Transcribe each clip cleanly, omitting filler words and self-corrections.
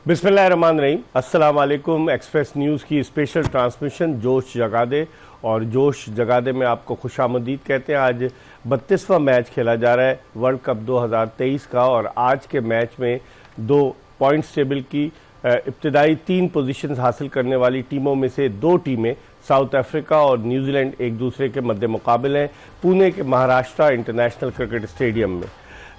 बिस्मिल्लाहिर्रहमानिर्रहीम। अस्सलाम वालेकुम। एक्सप्रेस न्यूज़ की स्पेशल ट्रांसमिशन जोश जगा दे और जोश जगा दे में आपको खुशामदीद कहते हैं। आज 32वां मैच खेला जा रहा है वर्ल्ड कप 2023 का और आज के मैच में 2 पॉइंट्स टेबल की इब्तदाई 3 पोजीशंस हासिल करने वाली टीमों में से 2 टीमें साउथ अफ्रीका और न्यूजीलैंड एक दूसरे के मद्दे मुकाबले हैं पुणे के महाराष्ट्र इंटरनेशनल क्रिकेट स्टेडियम में।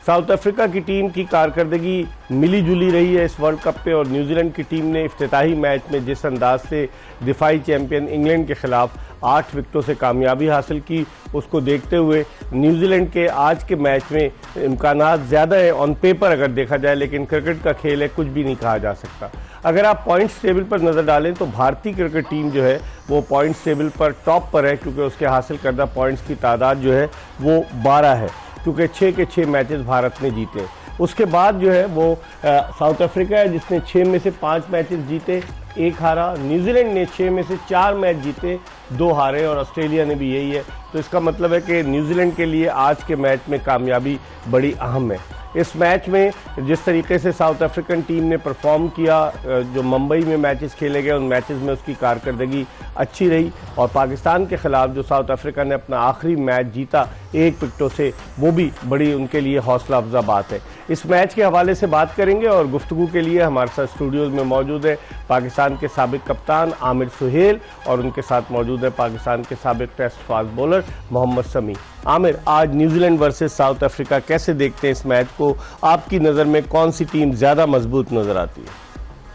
साउथ अफ्रीका की टीम की कारकर्दगी मिली जुली रही है इस वर्ल्ड कप पे और न्यूजीलैंड की टीम ने इफ्तिताही मैच में जिस अंदाज से दिफाई चैंपियन इंग्लैंड के खिलाफ 8 विकेटों से कामयाबी हासिल की, उसको देखते हुए न्यूजीलैंड के आज के मैच में इम्कानात ज़्यादा है ऑन पेपर अगर देखा जाए, लेकिन क्रिकेट का खेल है, कुछ भी नहीं कहा जा सकता। अगर आप पॉइंट्स टेबल पर नज़र डालें तो भारतीय क्रिकेट टीम जो है वो पॉइंट्स टेबल पर टॉप पर है, क्योंकि उसके हासिल करदा पॉइंट्स की तादाद जो है वो 12 है, क्योंकि 6 के 6 मैचेस भारत ने जीते। उसके बाद जो है वो साउथ अफ्रीका है जिसने 6 में से 5 मैचेस जीते, 1 हारा। न्यूजीलैंड ने 6 में से 4 मैच जीते, 2 हारे और ऑस्ट्रेलिया ने भी यही है। तो इसका मतलब है कि न्यूजीलैंड के लिए आज के मैच में कामयाबी बड़ी अहम है। इस मैच में जिस तरीके से साउथ अफ्रीकन टीम ने परफॉर्म किया, जो मुंबई में मैचेस खेले गए उन मैचेस में उसकी कारकर्दगी अच्छी रही और पाकिस्तान के खिलाफ जो साउथ अफ्रीका ने अपना आखिरी मैच जीता 1 विकेटों से, वो भी बड़ी उनके लिए हौसला अफजा बात है। इस मैच के हवाले से बात करेंगे और गुफ्तगू के लिए हमारे साथ स्टूडियोज़ में मौजूद है पाकिस्तान के साबिक कप्तान आमिर सुहेल और उनके साथ मौजूद है पाकिस्तान के साबिक टेस्ट फास्ट बॉलर मोहम्मद समी। आमिर, आज न्यूजीलैंड वर्सेस साउथ अफ्रीका कैसे देखते हैं इस मैच को? आपकी नज़र में कौन सी टीम ज़्यादा मजबूत नज़र आती है?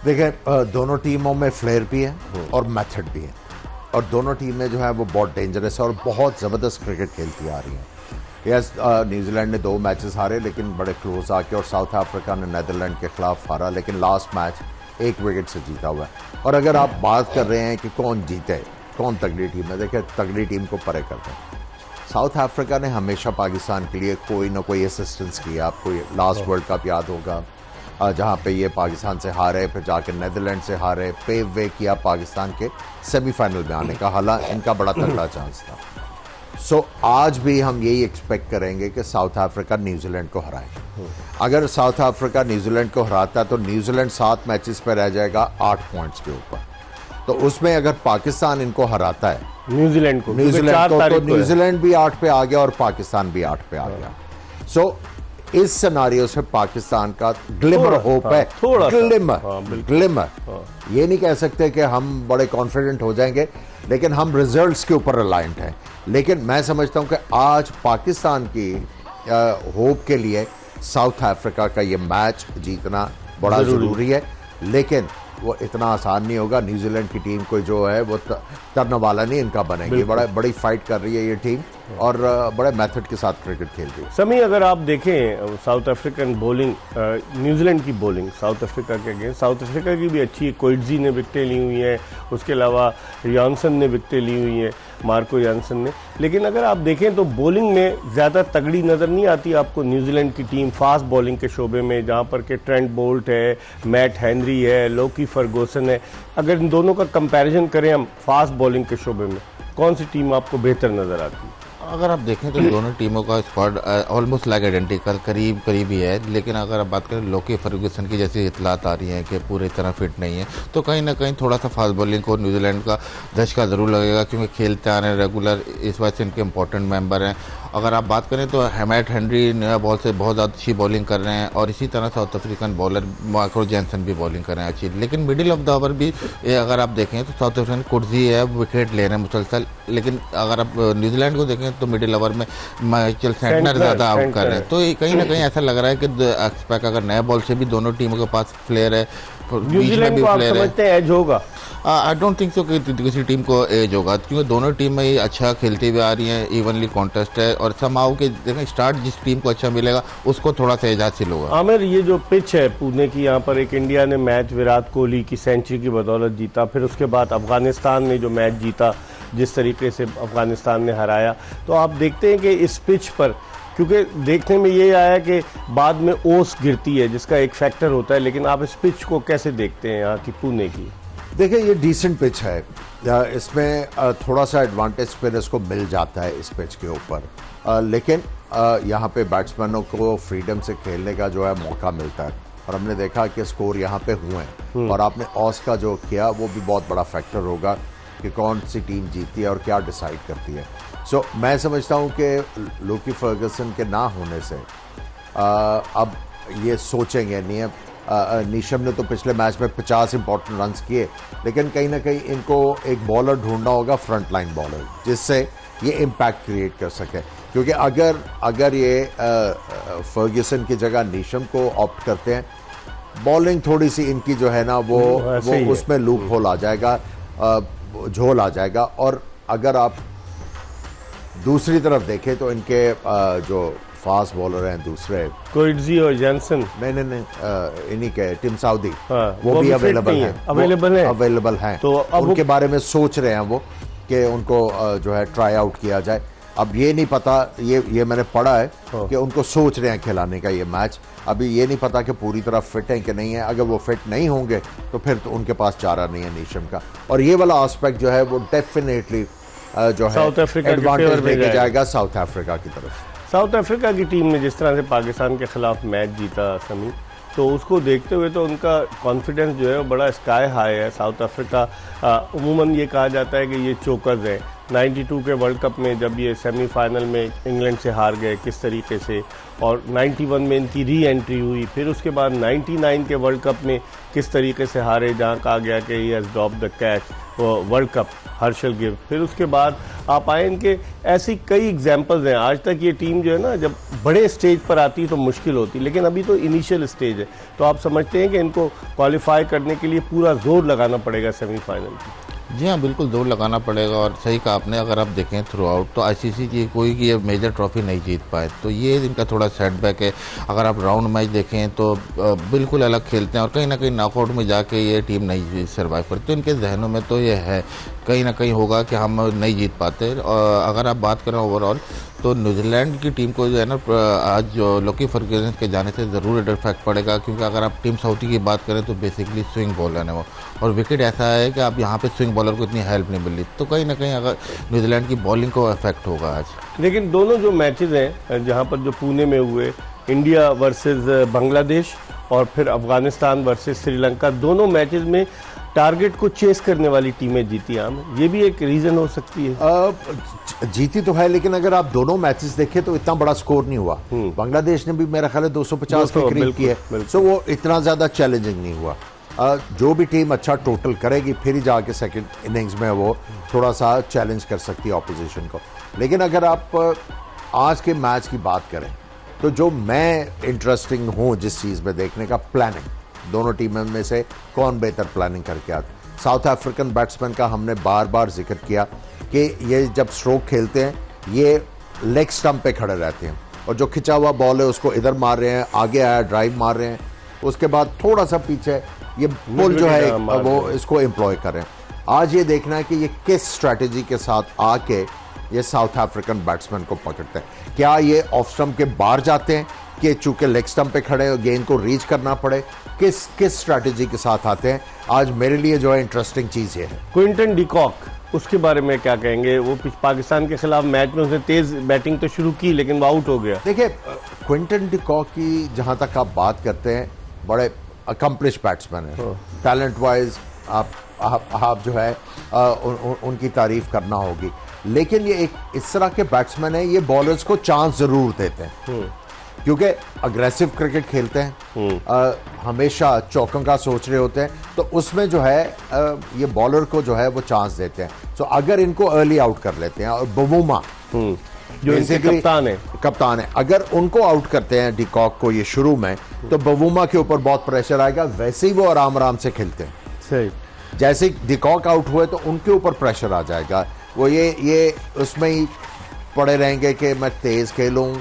देखिए, दोनों टीमों में फ्लेयर भी है और मेथड भी है और दोनों टीमें जो है वो बहुत डेंजरस है और बहुत ज़बरदस्त क्रिकेट खेलती आ रही हैं। यस, न्यूजीलैंड ने 2 मैचेस हारे लेकिन बड़े क्लोज आके, और साउथ अफ्रीका ने नीदरलैंड के खिलाफ हारा लेकिन लास्ट मैच 1 विकेट से जीता हुआ है। और अगर आप बात कर रहे हैं कि कौन जीते, कौन तगड़ी टीम है, देखिए तगड़ी टीम को परे करते हैं। साउथ अफ्रीका ने हमेशा पाकिस्तान के लिए कोई ना कोई असिस्टेंस किया। आपको लास्ट वर्ल्ड कप याद होगा जहाँ पे ये पाकिस्तान से हारे, फिर जाके नीदरलैंड से हारे, पेव वे किया पाकिस्तान के सेमीफाइनल में आने का। हालांकि इनका बड़ा तगड़ा चांस था। सो आज भी हम यही एक्सपेक्ट करेंगे कि साउथ अफ्रीका न्यूजीलैंड को हराए। अगर साउथ अफ्रीका न्यूजीलैंड को हराता है तो न्यूजीलैंड 7 मैचेस पे रह जाएगा 8 पॉइंट्स के ऊपर। तो उसमें अगर पाकिस्तान इनको हराता है न्यूजीलैंड को, तो न्यूजीलैंड भी 8 पे आ गया और पाकिस्तान भी 8 पे आ गया। सो इस सिनारियो से पाकिस्तान का ग्लिमर होप है, ग्लिमर। ये नहीं कह सकते कि हम बड़े कॉन्फिडेंट हो जाएंगे, लेकिन हम रिजल्ट्स के ऊपर रिलायंट हैं। लेकिन मैं समझता हूं कि आज पाकिस्तान की होप के लिए साउथ अफ्रीका का ये मैच जीतना बड़ा ज़रूरी है, लेकिन वो इतना आसान नहीं होगा। न्यूजीलैंड की टीम को जो है वो तरने वाला नहीं इनका बनेगी। बड़ी फाइट कर रही है ये टीम और बड़े मेथड के साथ क्रिकेट खेल रही है। समी, अगर आप देखें साउथ अफ्रीकन बॉलिंग, न्यूजीलैंड की बॉलिंग साउथ अफ्रीका के अगेंस्ट, साउथ अफ्रीका की भी अच्छी है। कोइटजी ने विकेटें ली हुई हैं, उसके अलावा जॉनसन ने विकेटें ली हुई हैं, मार्को जॉनसन ने। लेकिन अगर आप देखें तो बॉलिंग में ज़्यादा तगड़ी नज़र नहीं आती आपको न्यूजीलैंड की टीम फास्ट बॉलिंग के शोबे में, जहाँ पर के ट्रेंट बोल्ट है, मैट हेनरी है, लोकी फर्गूसन है। अगर इन दोनों का कंपैरिजन करें हम फास्ट बॉलिंग के शोबे में, कौन सी टीम आपको बेहतर नज़र आती है? अगर आप देखें तो दोनों टीमों का स्क्वाड ऑलमोस्ट लाइक आइडेंटिकल, करीब ही है। लेकिन अगर आप बात करें लोकी फर्गूसन की, जैसी इतलात आ रही हैं कि पूरी तरह फिट नहीं है, तो कहीं ना कहीं थोड़ा सा फास्ट बॉलिंग को न्यूजीलैंड का धचका ज़रूर लगेगा, क्योंकि खेलते आ रहे हैं रेगुलर, इस वजह से इनके इंपॉर्टेंट मेंबर हैं। अगर आप बात करें तो मैट हेनरी नया बॉल से बहुत ज़्यादा अच्छी बॉलिंग कर रहे हैं और इसी तरह south African bowler Marco Jansen भी बॉलिंग कर रहे हैं अच्छी। लेकिन मिडिल ऑफ द ओवर भी अगर आप देखें तो साउथ अफ्रीकन कुर्जी है, विकेट ले रहे हैं मुसलसल। लेकिन अगर आप न्यूजीलैंड को देखें तो मिडिल ओवर में माइकल सेंटनर ज़्यादा आउट कर रहे हैं। तो कहीं ना कहीं ऐसा लग रहा है कि एक्सपेक्ट अगर नए बॉल से भी दोनों टीमों के पास प्लेयर है, न्यूजीलैंड को आप समझते हैं एज होगा? आई डोंट थिंक सो कि किसी टीम को एज होगा, क्योंकि दोनों टीमें ही अच्छा खेलती हुई आ रही हैं, इवनली कॉन्टेस्ट है और समाओ के देखें स्टार्ट जिस टीम को अच्छा मिलेगा उसको थोड़ा सा एज हासिल होगा। आमिर, ये जो पिच है पुणे की, यहाँ पर एक इंडिया ने मैच विराट कोहली की सेंचुरी की बदौलत जीता, फिर उसके बाद अफगानिस्तान ने जो मैच जीता, जिस तरीके से अफगानिस्तान ने हराया, तो आप देखते हैं कि इस पिच पर, क्योंकि देखने में ये आया कि बाद में ओस गिरती है जिसका एक फैक्टर होता है, लेकिन आप इस पिच को कैसे देखते हैं यहाँ की पुणे की? देखिए, ये डिसेंट पिच है, इसमें थोड़ा सा एडवांटेज स्पिनर्स को मिल जाता है इस पिच के ऊपर, लेकिन यहाँ पे बैट्समैनों को फ्रीडम से खेलने का जो है मौका मिलता है। और हमने देखा कि स्कोर यहाँ पे हुए हैं, और आपने ऑस का जो किया वो भी बहुत बड़ा फैक्टर होगा कि कौन सी टीम जीती है और क्या डिसाइड करती है। सो मैं समझता हूँ कि लूकी फर्गसन के ना होने से अब ये सोचेंगे नहीं है। नीशम ने तो पिछले मैच में 50 इंपॉर्टेंट रन्स किए, लेकिन कहीं ना कहीं इनको एक बॉलर ढूंढना होगा, फ्रंट लाइन बॉलर, जिससे ये इम्पैक्ट क्रिएट कर सके। क्योंकि अगर ये फर्ग्यूसन की जगह नीशम को ऑप्ट करते हैं, बॉलिंग थोड़ी सी इनकी जो है ना वो उसमें लूप होल आ जाएगा, झोल आ जाएगा। और अगर आप दूसरी तरफ देखें तो इनके जो फास्ट बॉलर हैं दूसरे, कोइट्जी और जैनसन, नहीं इन्हीं के टिम साउदी, हाँ, वो भी अवेलेबल हैं। तो अब उनके बारे में सोच रहे हैं वो कि उनको जो है ट्राई आउट किया जाए। अब ये नहीं पता, ये मैंने पढ़ा है कि उनको सोच रहे हैं खिलाने का ये मैच। अभी ये नहीं पता कि पूरी तरह फिट है कि नहीं है। अगर वो फिट नहीं होंगे तो फिर तो उनके पास चारा नहीं है नीशम का। और ये वाला एस्पेक्ट जो है वो डेफिनेटली जो है एडवांटेज लेके जाएगा साउथ अफ्रीका की तरफ। साउथ अफ्रीका की टीम ने जिस तरह से पाकिस्तान के खिलाफ मैच जीता समी, तो उसको देखते हुए तो उनका कॉन्फिडेंस जो है वो बड़ा स्काई हाई है। साउथ अफ्रीका उमूमन ये कहा जाता है कि ये चोकर्स हैं। 92 के वर्ल्ड कप में जब ये सेमीफाइनल में इंग्लैंड से हार गए किस तरीके से, और 91 में इनकी री एंट्री हुई, फिर उसके बाद 99 के वर्ल्ड कप में किस तरीके से हारे, जहाँ कहा गया कि he has drop the catch world cup, Harshal give. फिर उसके बाद आप आए, इनके ऐसी कई एग्जाम्पल्स हैं। आज तक ये टीम जो है ना, जब बड़े स्टेज पर आती है तो मुश्किल होती, लेकिन अभी तो इनिशियल स्टेज है। तो आप समझते हैं कि इनको क्वालिफाई करने के लिए पूरा जोर लगाना पड़ेगा सेमीफाइनल की? जी हाँ, बिल्कुल जोर लगाना पड़ेगा। और सही कहा आपने, अगर आप देखें थ्रू आउट तो आईसीसी की कोई की ये मेजर ट्रॉफी नहीं जीत पाए, तो ये इनका थोड़ा सेटबैक है। अगर आप राउंड मैच देखें तो बिल्कुल अलग खेलते हैं, और कहीं ना कहीं नॉकआउट में जाके ये टीम नहीं सर्वाइव करती। तो इनके जहनों में तो ये है कहीं ना कहीं होगा कि हम नहीं जीत पाते। और अगर आप बात करें ओवरऑल तो न्यूजीलैंड की टीम को जो है ना, आज जो लूकी फर्ग्यूसन के जाने से ज़रूर इफेक्ट पड़ेगा। क्योंकि अगर आप टीम साउथी की बात करें तो बेसिकली स्विंग बॉलर है वो, और विकेट ऐसा है कि आप यहाँ पे स्विंग बॉलर को इतनी हेल्प नहीं मिल रही, तो कहीं ना कहीं अगर न्यूजीलैंड की बॉलिंग को इफेक्ट होगा आज। लेकिन दोनों जो मैचेस हैं, जहाँ पर जो पुणे में हुए, इंडिया वर्सेस बांग्लादेश और फिर अफगानिस्तान वर्सेस श्रीलंका, दोनों मैचेस में टारगेट को चेस करने वाली टीमें जीती। ये भी एक रीजन हो सकती है। जीती तो है, लेकिन अगर आप दोनों मैचेस देखें तो इतना बड़ा स्कोर नहीं हुआ। बांग्लादेश ने भी मेरा ख्याल है 250 के करीब की है, सो वो इतना ज्यादा चैलेंजिंग नहीं हुआ। जो भी टीम अच्छा टोटल करेगी फिर ही जाके सेकंड इनिंग्स में वो थोड़ा सा चैलेंज कर सकती है ऑपोजिशन को। लेकिन अगर आप आज के मैच की बात करें तो जो मैं इंटरेस्टिंग हूँ जिस चीज़ में देखने का, प्लानिंग, दोनों टीमों में से कौन बेहतर प्लानिंग करके आते। साउथ अफ्रीकन बैट्समैन का हमने बार बार जिक्र किया कि ये जब स्ट्रोक खेलते हैं ये लेग स्टंप पे खड़े रहते हैं, और जो खिंचा हुआ बॉल है उसको इधर मार रहे हैं, आगे आया ड्राइव मार रहे हैं, उसके बाद थोड़ा सा पीछे ये पुल जो है वो इसको एम्प्लॉय कर रहे हैं। आज ये देखना है कि ये किस स्ट्रैटेजी के साथ आके ये साउथ अफ्रीकन बैट्समैन को पकड़ते हैं। क्या ये ऑफ स्टंप के बाहर जाते हैं कि चूंकि लेग स्टंप पे खड़े गेंद को रीच करना पड़े, किस स्ट्रैटेजी के साथ आते हैं। आज मेरे लिए जो है इंटरेस्टिंग चीज ये है। क्विंटन डिकॉक, उसके बारे में क्या कहेंगे? वो पाकिस्तान के खिलाफ मैच में उसने तेज बैटिंग तो शुरू की लेकिन वो आउट हो गया। देखिए, क्विंटन डिकॉक की जहां तक आप बात करते हैं, बड़े अकम्प्लिश बैट्समैन है, टैलेंट वाइज आप जो है उनकी तारीफ करना होगी। लेकिन ये एक इस तरह के बैट्समैन है, ये बॉलर्स को चांस जरूर देते हैं क्योंकि अग्रेसिव क्रिकेट खेलते हैं, हमेशा चौकों का सोच रहे होते हैं, तो उसमें जो है ये बॉलर को जो है वो चांस देते हैं। तो अगर इनको अर्ली आउट कर लेते हैं, और बवूमा जो इनके कप्तान है, अगर उनको आउट करते हैं डिकॉक को ये शुरू में, तो बवूमा के ऊपर बहुत प्रेशर आएगा। वैसे ही वो आराम आराम से खेलते हैं, सही। जैसे डिकॉक आउट हुए तो उनके ऊपर प्रेशर आ जाएगा, वो ये उसमें ही पड़े रहेंगे कि मैं तेज खेलूं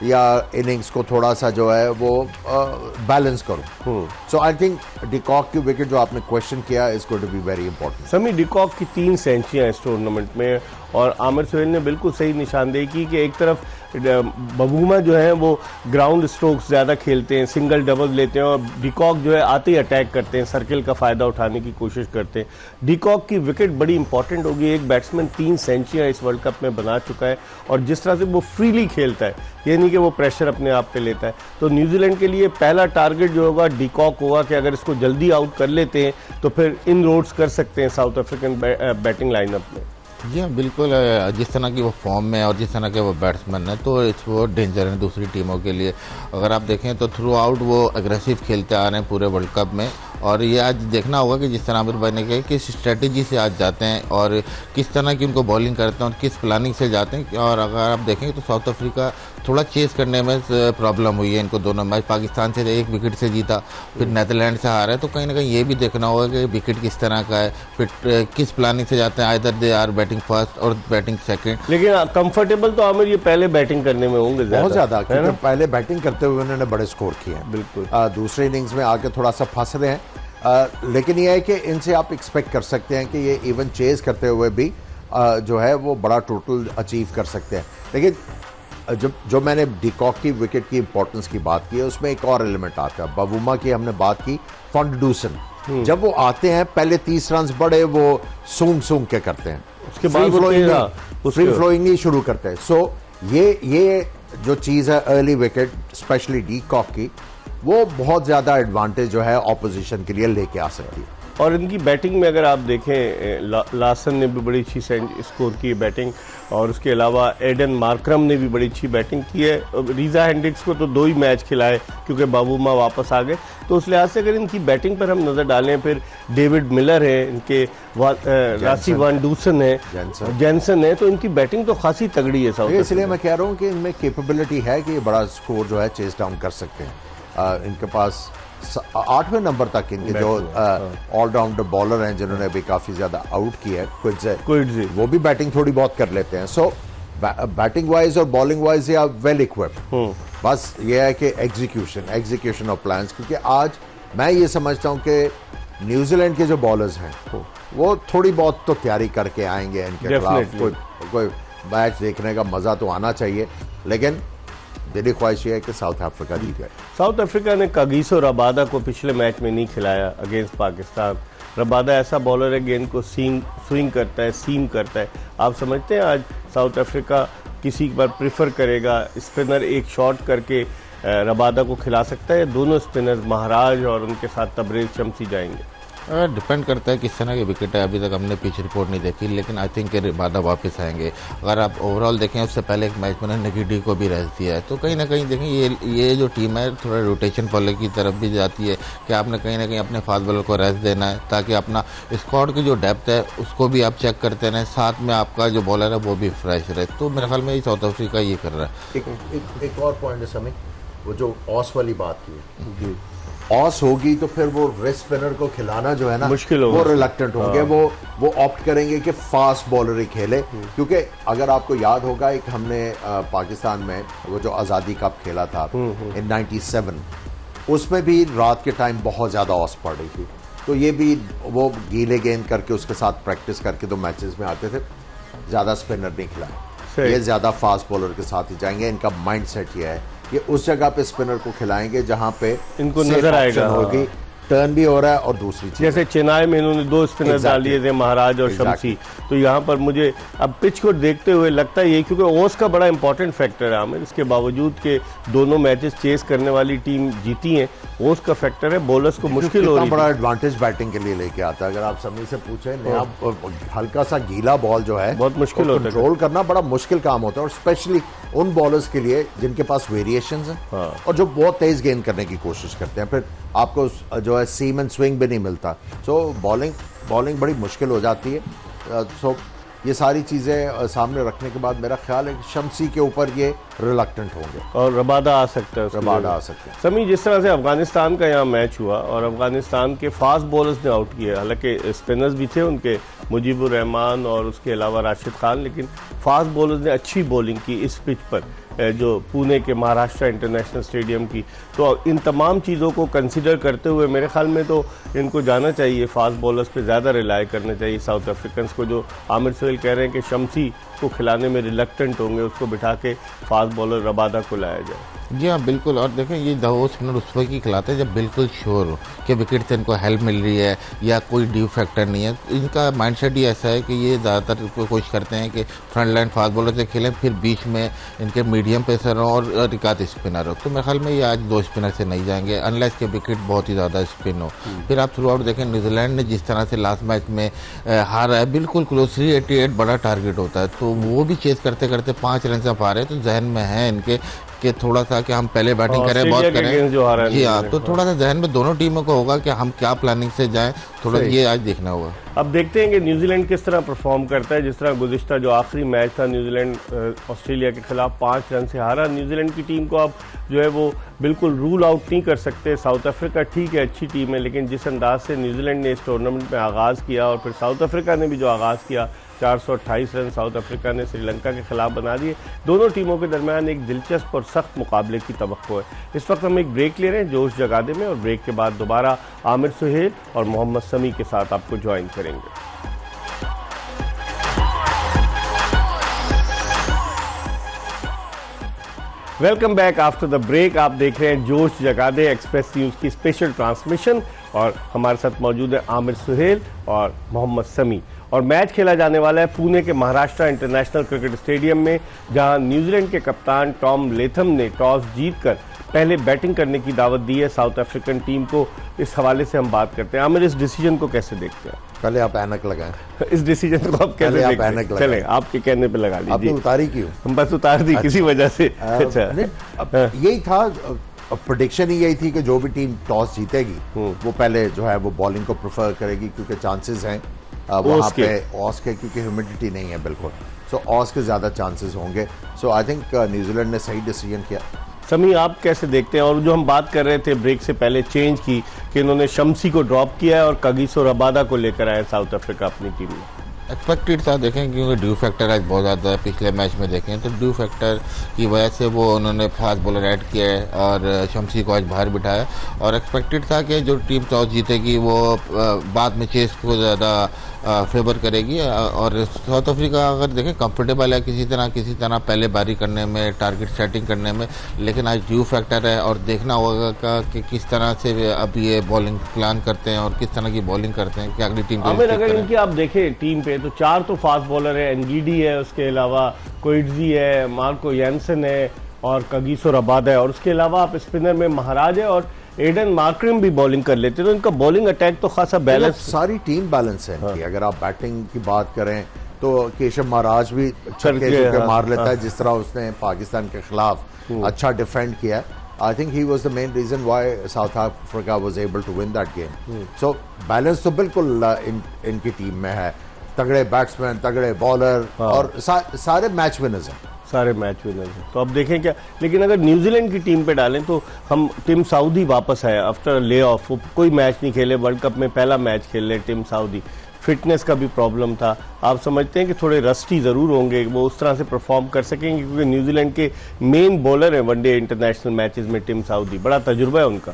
या इनिंग्स को थोड़ा सा जो है वो बैलेंस करूं। सो आई थिंक डिकॉक की विकेट जो आपने क्वेश्चन किया is going to be very important. समी, डिकॉक की 3 सेंचुरियां इस टूर्नामेंट में, और आमिर सोहेल ने बिल्कुल सही निशानदेही की कि एक तरफ बबूमा जो है वो ग्राउंड स्ट्रोक्स ज़्यादा खेलते हैं, सिंगल डबल लेते हैं, और डिकॉक जो है आते ही अटैक करते हैं, सर्किल का फ़ायदा उठाने की कोशिश करते हैं। डिकॉक की विकेट बड़ी इंपॉर्टेंट होगी। एक बैट्समैन 3 सेंचुरियाँ इस वर्ल्ड कप में बना चुका है, और जिस तरह से वो फ्रीली खेलता है, ये नहीं कि वो प्रेशर अपने आप पे लेता है। तो न्यूजीलैंड के लिए पहला टारगेट जो होगा डिकॉक होगा कि अगर इसको जल्दी आउट कर लेते हैं तो फिर इन रोड्स कर सकते हैं साउथ अफ्रीकन बैटिंग लाइनअप में। जी बिल्कुल, जिस तरह की वो फॉर्म में और जिस तरह के वो बैट्समैन है, तो इट्स वो डेंजर है दूसरी टीमों के लिए। अगर आप देखें तो थ्रू आउट वो एग्रेसिव खेलते आ रहे हैं पूरे वर्ल्ड कप में, और ये आज देखना होगा कि जिस तरह आमिर भाई ने कहा किस स्ट्रेटजी से आज जाते हैं और किस तरह की उनको बॉलिंग करते हैं और किस प्लानिंग से जाते हैं। और अगर आप देखें तो साउथ अफ्रीका थोड़ा चेस करने में प्रॉब्लम हुई है इनको। दोनों मैच पाकिस्तान से 1 विकेट से जीता, फिर नेदरलैंड से हारा है, तो कहीं ना कहीं ये भी देखना होगा कि विकेट किस तरह का है, फिर किस प्लानिंग से जाते हैं। Either they are batting first और बैटिंग सेकंड। लेकिन कंफर्टेबल तो आमिर ये पहले बैटिंग करने में होंगे बहुत ज़्यादा, क्योंकि पहले बैटिंग करते हुए उन्होंने बड़े स्कोर किए हैं। बिल्कुल। दूसरे इनिंग्स में आके थोड़ा सा फंस रहे हैं, लेकिन यह है कि इनसे आप एक्सपेक्ट कर सकते हैं कि ये इवन चेज करते हुए भी जो है वो बड़ा टोटल अचीव कर सकते हैं। लेकिन जो मैंने डिकॉक की विकेट की इंपॉर्टेंस की बात की है, उसमें एक और एलिमेंट आता है। बबूमा की हमने बात की, फंडूसन जब वो आते हैं पहले 30 रन बड़े वो सूंघ सूंघ के करते हैं, उसके बाद फ्री फ्लोइंग नहीं शुरू करते हैं। सो ये जो चीज़ है अर्ली विकेट स्पेशली डिकॉक की, वो बहुत ज़्यादा एडवांटेज जो है ऑपोजिशन के लिए लेके आ सकती है। और इनकी बैटिंग में अगर आप देखें, लासन ने भी बड़ी अच्छी स्कोर की बैटिंग, और उसके अलावा एडन मार्करम ने भी बड़ी अच्छी बैटिंग की है। रीज़ा हेंड्रिक्स को तो 2 ही मैच खिलाए क्योंकि बाबूमा वापस आ गए। तो उस लिहाज से अगर इनकी बैटिंग पर हम नज़र डालें, फिर डेविड मिलर है, इनके रासी वान डूसन है, जैनसन है, तो इनकी बैटिंग तो खासी तगड़ी है साउथ। इसलिए मैं कह रहा हूँ कि इनमें कैपेबिलिटी है कि ये बड़ा स्कोर जो है चेस डाउन कर सकते हैं। इनके पास 8वें नंबर तक इनके जो ऑलराउंडर बॉलर हैं जिन्होंने भी काफी ज्यादा आउट किया है, क्विड्जे, वो भी बैटिंग थोड़ी बहुत कर लेते हैं। सो बैटिंग वाइज और बॉलिंग वाइज ये वेल इक्विप्ड। बस ये है कि एग्जीक्यूशन ऑफ प्लान्स, क्योंकि आज मैं ये समझता हूँ कि न्यूजीलैंड के जो बॉलर्स हैं वो थोड़ी बहुत तो तैयारी करके आएंगे इनके खिलाफ। कोई मैच देखने का मजा तो आना चाहिए, लेकिन दिली ख्वाहिश है कि साउथ अफ्रीका जीत गए। साउथ अफ्रीका ने कागिसो रबादा को पिछले मैच में नहीं खिलाया अगेंस्ट पाकिस्तान। रबादा ऐसा बॉलर है गेंद को स्विंग करता है, सीम करता है। आप समझते हैं आज साउथ अफ्रीका किसी पर प्रिफर करेगा स्पिनर एक शॉट करके रबादा को खिला सकता है? दोनों स्पिनर महाराज और उनके साथ तबरेज शम्सी जाएंगे। डिपेंड करता है किस तरह की विकेट है। अभी तक हमने पिच रिपोर्ट नहीं देखी, लेकिन आई थिंक रबादा वापस आएंगे। अगर आप ओवरऑल देखें, उससे पहले एक मैच में निगेटिव को भी रेस्ट दिया है, तो कहीं ना कहीं देखें ये जो टीम है थोड़ा रोटेशन पॉलिसी की तरफ भी जाती है कि आपने कहीं ना कहीं अपने फास्ट बॉलर को रेस्ट देना है, ताकि अपना स्क्वाड की जो डेप्थ है उसको भी आप चेक करते रहें, साथ में आपका जो बॉलर है वो भी फ्रेश रहे। तो मेरे ख्याल में साउथ अफ्रीका ये कर रहा है। एक और पॉइंट है समय, वो जो ऑस वाली बात की, ऑस होगी तो फिर वो रेस्ट स्पिनर को खिलाना जो है ना मुश्किल होगा, वो रिलक्टेंट होंगे। वो ऑप्ट करेंगे कि फास्ट बॉलर ही खेले, क्योंकि अगर आपको याद होगा एक हमने पाकिस्तान में वो जो आज़ादी कप खेला था इन 97, उसमें भी रात के टाइम बहुत ज़्यादा ऑस पड़ रही थी। तो ये भी वो गीले गेंद करके उसके साथ प्रैक्टिस करके तो मैचेस में आते थे, ज़्यादा स्पिनर नहीं खिलाए, ये ज़्यादा फास्ट बॉलर के साथ ही जाएंगे। इनका माइंड सेट ये है कि उस जगह पे स्पिनर को खिलाएंगे जहां पे इनको नजर आएगा होगी, टर्न भी हो रहा है। और दूसरी चीज जैसे चेन्नई में इन्होंने 2 स्पिनर डाल दिए थे, महाराज और शम्सी। तो यहाँ पर मुझे अब पिच को देखते हुए लगता है ये, क्योंकि ओस का बड़ा इंपॉर्टेंट फैक्टर है आमिर, इसके बावजूद के दोनों मैचेस चेस करने वाली टीम जीती हैं, ओस का फैक्टर है। बॉलर्स को मुश्किल हो रही है, बड़ा एडवांटेज बैटिंग के लिए लेके आता है। अगर आप समी से पूछे, हल्का सा गीला बॉल जो है बहुत मुश्किल होता है, कंट्रोल करना बड़ा मुश्किल काम होता है, और स्पेशली उन बॉलर्स के लिए जिनके पास वेरिएशंस हैं और जो बहुत तेज गेंद करने की कोशिश करते हैं। फिर आपको जो है सीम एंड स्विंग भी नहीं मिलता, सो बॉलिंग बड़ी मुश्किल हो जाती है। सो ये सारी चीज़ें सामने रखने के बाद मेरा ख्याल है कि शम्सी के ऊपर ये रिलक्टेंट होंगे और रबादा आ सकता है, रबादा आ सकते हैं। समी, जिस तरह से अफगानिस्तान का यहाँ मैच हुआ और अफगानिस्तान के फास्ट बॉलर्स ने आउट किया, हालांकि स्पिनर्स भी थे उनके, मुजीबुर रहमान और उसके अलावा राशिद खान, लेकिन फास्ट बॉलर्स ने अच्छी बॉलिंग की इस पिच पर, जो पुणे के महाराष्ट्र इंटरनेशनल स्टेडियम की। तो इन तमाम चीज़ों को कंसिडर करते हुए मेरे ख्याल में तो इनको जाना चाहिए, फास्ट बॉलर्स पे ज़्यादा रिलाई करना चाहिए साउथ अफ्रीकन्स को, जो आमिर सोहेल पटेल कह रहे हैं कि शम्सी को खिलाने में रिलक्टेंट होंगे, उसको बिठा के फास्ट बॉलर रबादा को लाया जाए। जी हाँ बिल्कुल। और देखें ये दो स्पिनर उस वक्त ही खिलाते हैं जब बिल्कुल श्योर हो कि विकेट से इनको हेल्प मिल रही है या कोई ड्यू फैक्टर नहीं है। इनका माइंडसेट ही ऐसा है कि ये ज़्यादातर कोशिश करते हैं कि फ्रंट लाइन फास्ट बॉलर से खेलें, फिर बीच में इनके मीडियम पेसर हो और रिकात स्पिनर हो। तो मेरे ख्याल में ये आज दो स्पिनर से नहीं जाएंगे अनलेस के विकेट बहुत ही ज़्यादा स्पिन हो। फिर आप थ्रू आउट देखें न्यूजीलैंड ने जिस तरह से लास्ट मैच में हारा है, बिल्कुल क्लोज 388 बड़ा टारगेट होता है, तो वो भी चेस करते करते 5 रन से आप हारे। तो जहन में है इनके कि थोड़ा सा कि हम पहले बैटिंग करें, बहुत करें। जी हाँ, तो थोड़ा सा जहन में दोनों टीमों को होगा कि हम क्या प्लानिंग से जाएं, थोड़ा ये आज देखना होगा। अब देखते हैं कि न्यूजीलैंड किस तरह परफॉर्म करता है। जिस तरह गुज़िश्ता जो आखिरी मैच था न्यूजीलैंड ऑस्ट्रेलिया के खिलाफ 5 रन से हारा। न्यूजीलैंड की टीम को आप जो है वो बिल्कुल रूल आउट नहीं कर सकते। साउथ अफ्रीका ठीक है, अच्छी टीम है, लेकिन जिस अंदाज से न्यूजीलैंड ने इस टूर्नामेंट में आगाज़ किया और फिर साउथ अफ्रीका ने भी जो आगाज़ किया, 428 रन साउथ अफ्रीका ने श्रीलंका के खिलाफ बना दिए। दोनों टीमों के दरमियान एक दिलचस्प और सख्त मुकाबले की तवक्को है। इस वक्त हम एक ब्रेक ले रहे हैं जोश जगादे में, और ब्रेक के बाद दोबारा आमिर सुहेल और मोहम्मद समी के साथ आपको ज्वाइन करेंगे। Welcome back after the break. आप देख रहे हैं जोश जगादे एक्सप्रेस न्यूज़ की स्पेशल ट्रांसमिशन, और हमारे साथ मौजूद है आमिर सुहेल और मोहम्मद समी। और मैच खेला जाने वाला है पुणे के महाराष्ट्र इंटरनेशनल क्रिकेट स्टेडियम में, जहां न्यूजीलैंड के कप्तान टॉम लेथम ने टॉस जीतकर पहले बैटिंग करने की दावत दी है साउथ अफ्रीकन टीम को। इस हवाले से हम बात करते हैं। आमिर, इस डिसीजन को कैसे देखते हैं? पहले आप ऐनक लगाएं। इस डिसीजन को आप कैसे देखते हैं? चलें, आपके कहने पे लगा लीजिए। आपने उतारी क्यों? हम बस उतार दी किसी वजह से। अच्छा, यही था, प्रेडिक्शन ही यही थी कि जो भी टीम टॉस जीतेगी वो पहले जो है वो बॉलिंग को प्रेफर करेगी, क्योंकि चांसेस हैं वहाँ पे ऑस के, क्योंकि ह्यूमिडिटी नहीं है बिल्कुल, सो ऑस के ज़्यादा चांसेस होंगे। सो आई थिंक न्यूजीलैंड ने सही डिसीजन किया। समी, आप कैसे देखते हैं? और जो हम बात कर रहे थे ब्रेक से पहले चेंज की कि इन्होंने शम्सी को ड्रॉप किया है और कगिसो रबादा को लेकर आए साउथ अफ्रीका अपनी टीम में। एक्सपेक्टेड था, देखें क्योंकि ड्यू फैक्टर आज बहुत ज़्यादा है। पिछले मैच में देखें तो ड्यू फैक्टर की वजह से वो उन्होंने फास्ट बॉलर ऐड किया है और शम्सी को आज बाहर बिठाया। और एक्सपेक्टेड था कि जो टीम टॉस जीतेगी वो बाद में चेस को ज़्यादा फेवर करेगी। और साउथ अफ्रीका अगर देखें कंफर्टेबल है किसी तरह पहले बारी करने में, टारगेट सेटिंग करने में, लेकिन आज ड्यू फैक्टर है और देखना होगा कि किस तरह से अब ये बॉलिंग प्लान करते हैं और किस तरह की बॉलिंग करते हैं कि अगली टीम को। अगर इनकी आप देखें टीम पे तो 4 तो फास्ट बॉलर है, एनगीडी है, उसके अलावा कोइट्जी है, मार्को यैनसन है और कगिसो रबादा है, और उसके अलावा आप स्पिनर में महाराज है और एडन मार्करम भी बॉलिंग कर लेते हैं। तो इनका बॉलिंग अटैक तो खासा बैलेंस, सारी टीम बैलेंस है। हाँ। अगर आप बैटिंग की बात करें तो केशव महाराज भी छक्के मार लेता है, जिस तरह उसने पाकिस्तान के खिलाफ अच्छा डिफेंड किया। I think he was the main reason why South Africa was able to win that game. So balance तो बिल्कुल इनकी टीम में है। तगड़े बैट्समैन, तगड़े बॉलर और सारे मैच विनर्स हैं। सारे मैच विनर्स हैं। तो अब देखें क्या, लेकिन अगर न्यूजीलैंड की टीम पे डालें तो हम टिम साउदी वापस आए आफ्टर ले ऑफ, वो कोई मैच नहीं खेले, वर्ल्ड कप में पहला मैच खेल रहे टिम साउदी। फिटनेस का भी प्रॉब्लम था। आप समझते हैं कि थोड़े रस्टी ज़रूर होंगे, वो उस तरह से परफॉर्म कर सकेंगे? क्योंकि न्यूजीलैंड के मेन बॉलर हैं वनडे इंटरनेशनल मैचेस में टिम साउदी, बड़ा तजुर्बा है उनका।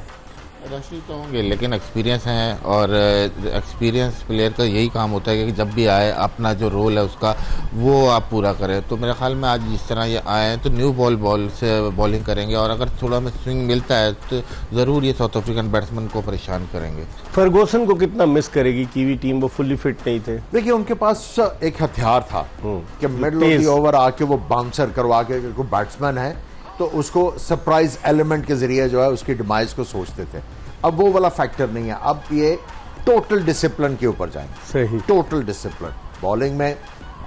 रशी तो होंगे लेकिन एक्सपीरियंस हैं, और एक्सपीरियंस प्लेयर का यही काम होता है कि जब भी आए अपना जो रोल है उसका वो आप पूरा करें। तो मेरे ख्याल में आज जिस तरह ये आए हैं तो न्यू बॉल से बॉलिंग करेंगे, और अगर थोड़ा में स्विंग मिलता है तो ज़रूर ये साउथ अफ्रीकन बैट्समैन को परेशान करेंगे। फर्गूसन को कितना मिस करेगी कीवी टीम? वो फुल्ली फिट नहीं थे। देखिए उनके पास एक हथियार था कि मिडल ऑफ द ओवर आके वो बाउंसर करवा के, कोई बैट्समैन है तो उसको सरप्राइज एलिमेंट के जरिए जो है उसकी डिमाइज को सोचते थे। अब वो वाला फैक्टर नहीं है। अब ये टोटल डिसिप्लिन के ऊपर जाएंगे। सही, टोटल डिसिप्लिन बॉलिंग में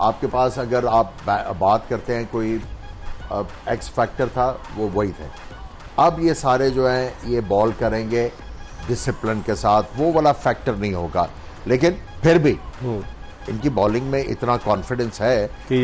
आपके पास। अगर आप बात करते हैं कोई एक्स फैक्टर था, वो वही थे। अब ये सारे जो हैं ये बॉल करेंगे डिसिप्लिन के साथ, वो वाला फैक्टर नहीं होगा। लेकिन फिर भी इनकी बॉलिंग में इतना कॉन्फिडेंस है कि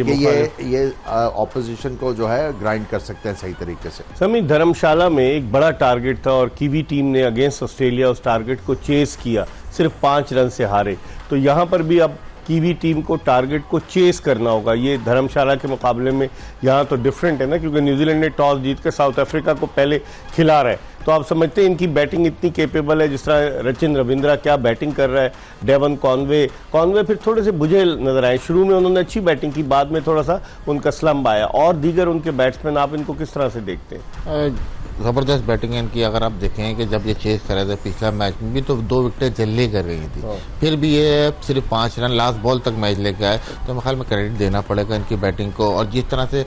ये ऑपोजिशन को जो है ग्राइंड कर सकते हैं सही तरीके से। समी, धर्मशाला में एक बड़ा टारगेट था और कीवी टीम ने अगेंस्ट ऑस्ट्रेलिया उस टारगेट को चेस किया, सिर्फ 5 रन से हारे। तो यहाँ पर भी अब कीवी टीम को टारगेट को चेस करना होगा। ये धर्मशाला के मुकाबले में यहाँ तो डिफरेंट है ना, क्योंकि न्यूजीलैंड ने टॉस जीत कर साउथ अफ्रीका को पहले खिला रहा है। तो आप समझते हैं इनकी बैटिंग इतनी कैपेबल है, जिस तरह रचिन रविंद्रा क्या बैटिंग कर रहा है, डेवन कॉनवे फिर थोड़े से बुझे नजर आए। शुरू में उन्होंने अच्छी बैटिंग की, बाद में थोड़ा सा उनका स्लम्प आया। और दीगर उनके बैट्समैन, आप इनको किस तरह से देखते हैं? ज़बरदस्त बैटिंग है इनकी। अगर आप देखें कि जब ये चेस कर रहे थे पिछला मैच में भी तो 2 विकेटें जल्दी कर गई थी, फिर भी ये सिर्फ 5 रन लास्ट बॉल तक मैच लेके आए। तो मेरे ख्याल में क्रेडिट देना पड़ेगा इनकी बैटिंग को। और जिस तरह से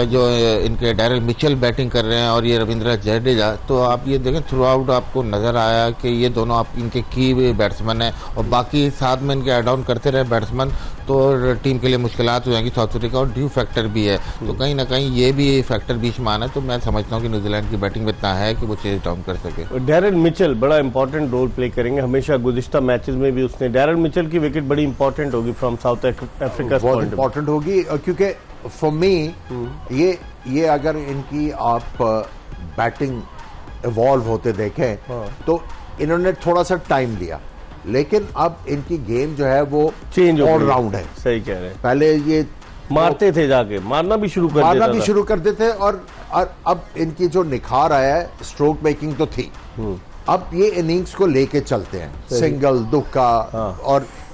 जो इनके डैरेल मिचेल बैटिंग कर रहे हैं और ये रविंद्र जडेजा, तो आप ये देखें थ्रू आउट आपको नज़र आया कि ये दोनों आप इनके की बैट्समैन हैं और बाकी साथ में इनके एड ऑन करते रहे बैट्समैन, तो टीम के लिए मुश्किलात हो जाएंगी साउथ अफ्रीका। और ड्यू फैक्टर भी है, तो कहीं ना कहीं ये भी फैक्टर बीच में आना है। तो मैं समझता हूँ कि न्यूजीलैंड की बैटिंग में इतना है कि वो चेज डाउन कर सके। डैरेल मिचेल बड़ा इंपॉर्टेंट रोल प्ले करेंगे, हमेशा गुज़िश्ता मैचेस में भी उसने। डैरेल मिचेल की विकेट बड़ी इंपॉर्टेंट होगी फ्रॉम साउथ अफ्रीका, बहुत इंपॉर्टेंट होगी, क्योंकि फॉर मी ये अगर इनकी आप बैटिंग इवॉल्व होते देखें तो इन्होंने थोड़ा सा टाइम लिया, लेकिन अब इनकी गेम जो है वो चेंज ऑलराउंड है। सही कह रहे हैं। पहले ये मारते थे, जाके मारना भी शुरू कर देते थे और अब इनकी जो निखार आया है, स्ट्रोक मेकिंग तो थी, अब ये इनिंग्स को लेके चलते हैं, सिंगल दुक्का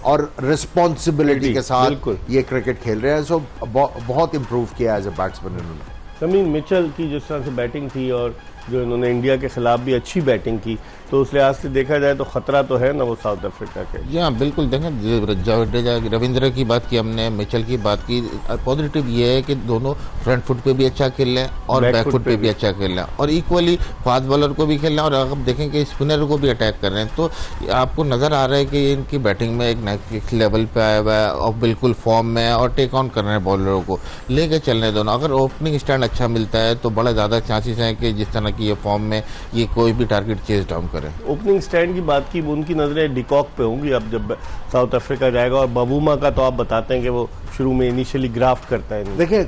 और रिस्पॉन्सिबिलिटी के साथ ये क्रिकेट खेल रहे हैं। सो बहुत इंप्रूव किया एज ए बैट्समैन इन्होंने। समीन मिचेल की जिस तरह से बैटिंग थी और जो इन्होंने इंडिया के खिलाफ भी अच्छी बैटिंग की, तो उस लिहाज से देखा जाए तो खतरा तो है ना वो साउथ अफ्रीका के। जी हाँ बिल्कुल। देखें जडेजा रविंद्र की बात की हमने, मिचेल की बात की। पॉजिटिव ये है कि दोनों फ्रंट फुट पे भी अच्छा खेल रहे हैं और बैक फुट पे भी अच्छा खेल रहे हैं और इक्वली फास्ट बॉलर को भी खेल रहे हैं। और अगर देखें कि स्पिनर को भी अटैक कर रहे हैं, तो आपको नज़र आ रहा है कि इनकी बैटिंग में एक नेक्स्ट लेवल पे आया हुआ है और बिल्कुल फॉर्म में है और टेक ऑन कर रहे हैं बॉलरों को, लेके चल रहे हैं दोनों। अगर ओपनिंग स्टैंड अच्छा मिलता है तो बड़ा ज़्यादा चांसेस हैं कि जिस तरह की ये फॉर्म में ये कोई भी टारगेट चेज डाउन करे। ओपनिंग स्टैंड की बात की, उनकी नजरें डिकॉक पे होंगी अब जब साउथ अफ्रीका जाएगा। और बबूमा का तो आप बताते हैं कि वो शुरू में इनिशियली ग्राफ्ट करता है। देखिए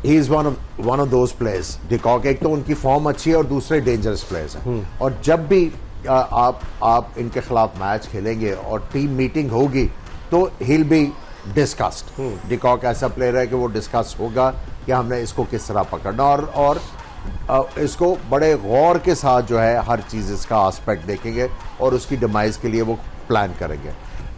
he is one of those players. De Kock एक तो उनकी फॉर्म अच्छी है और दूसरे डेंजरस प्लेयर्स हैं। और जब भी आप इनके खिलाफ मैच खेलेंगे और टीम मीटिंग होगी तो he will be discussed. De Kock ऐसा प्लेयर है कि वो डिस्कस होगा कि हमने इसको किस तरह पकड़ना और इसको बड़े गौर के साथ जो है हर चीज़ इसका एस्पेक्ट देखेंगे और उसकी डिमाइज के लिए वो प्लान करेंगे।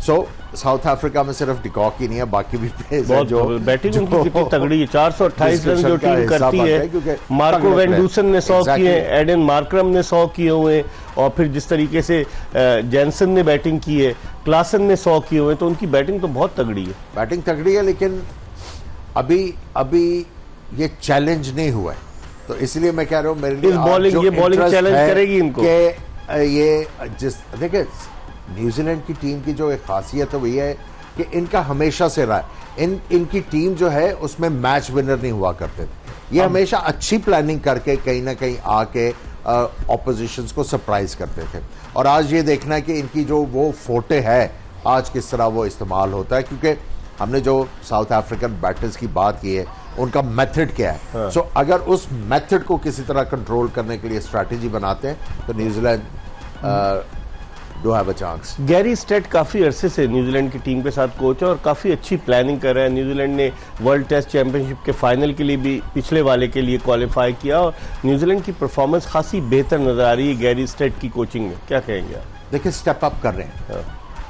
सो साउथ अफ्रीका में सिर्फ डिकॉक ही नहीं है, बाकी भी प्लेयर्स हैं जो बैटिंग उनकी कितनी तगड़ी है। 428 रन जो टीम करती है। मार्को वेंडूसन ने 100 किए, एडन मार्करम ने 100 किए हुए, और फिर जिस तरीके से जैनसन ने बैटिंग की है, क्लासन ने 100 किए हुए, तो उनकी बैटिंग तो बहुत तगड़ी है। बैटिंग तगड़ी है, लेकिन अभी ये चैलेंज नहीं हुआ है, तो इसलिए मैं कह रहा हूँ मेरे लिए बॉलिंग चैलेंज करेगी इनको। ये देखिए न्यूजीलैंड की टीम की जो एक खासियत है वो ये है कि इनका हमेशा से रहा है, इनकी टीम जो है उसमें मैच विनर नहीं हुआ करते थे। ये हमेशा अच्छी प्लानिंग करके कहीं ना कहीं आके ऑपोजिशंस को सरप्राइज करते थे। और आज ये देखना है कि इनकी जो वो फोटे है आज किस तरह वो इस्तेमाल होता है, क्योंकि हमने जो साउथ अफ्रीकन बैटर्स की बात की है उनका मेथड क्या है। सो अगर उस मेथड को किसी तरह कंट्रोल करने के लिए स्ट्रैटेजी बनाते हैं तो New Zealand do have a chance. Gary state काफी अरसे से न्यूजीलैंड की टीम के साथ कोच है और काफी अच्छी प्लानिंग कर रहा है। न्यूजीलैंड ने वर्ल्ड टेस्ट चैंपियनशिप के फाइनल के लिए भी पिछले वाले के लिए क्वालिफाई किया और न्यूजीलैंड की परफॉर्मेंस खासी बेहतर नजर आ रही है गैरी स्टेट की कोचिंग में। क्या कहेंगे आप? देखिए स्टेप अप कर रहे हैं,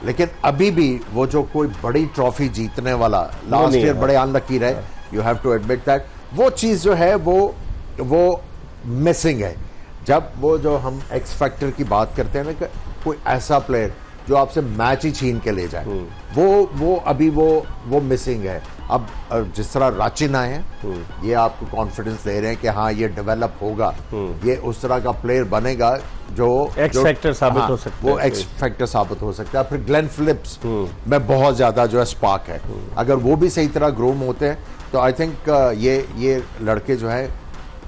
लेकिन अभी भी वो जो कोई बड़ी ट्रॉफी जीतने वाला लास्ट ईयर बड़े अनलकी रहे, you have to admit that. वो चीज़ जो है वो मिसिंग है। जब वो जो हम एक्स फैक्टर की बात करते हैं ना कि कोई ऐसा प्लेयर जो आपसे मैच ही छीन के ले जाए, वो अभी वो मिसिंग है। अब जिस तरह राचिन आए हैं, ये आपको कॉन्फिडेंस दे रहे हैं कि हाँ ये डेवलप होगा, ये उस तरह का प्लेयर बनेगा जो एक्स फैक्टर साबित हो सकता है। वो एक्स फैक्टर साबित हो सकता है। फिर ग्लेन फिलिप्स में बहुत ज्यादा जो है स्पार्क है, अगर वो भी सही तरह ग्रूम होते हैं तो आई थिंक ये लड़के जो है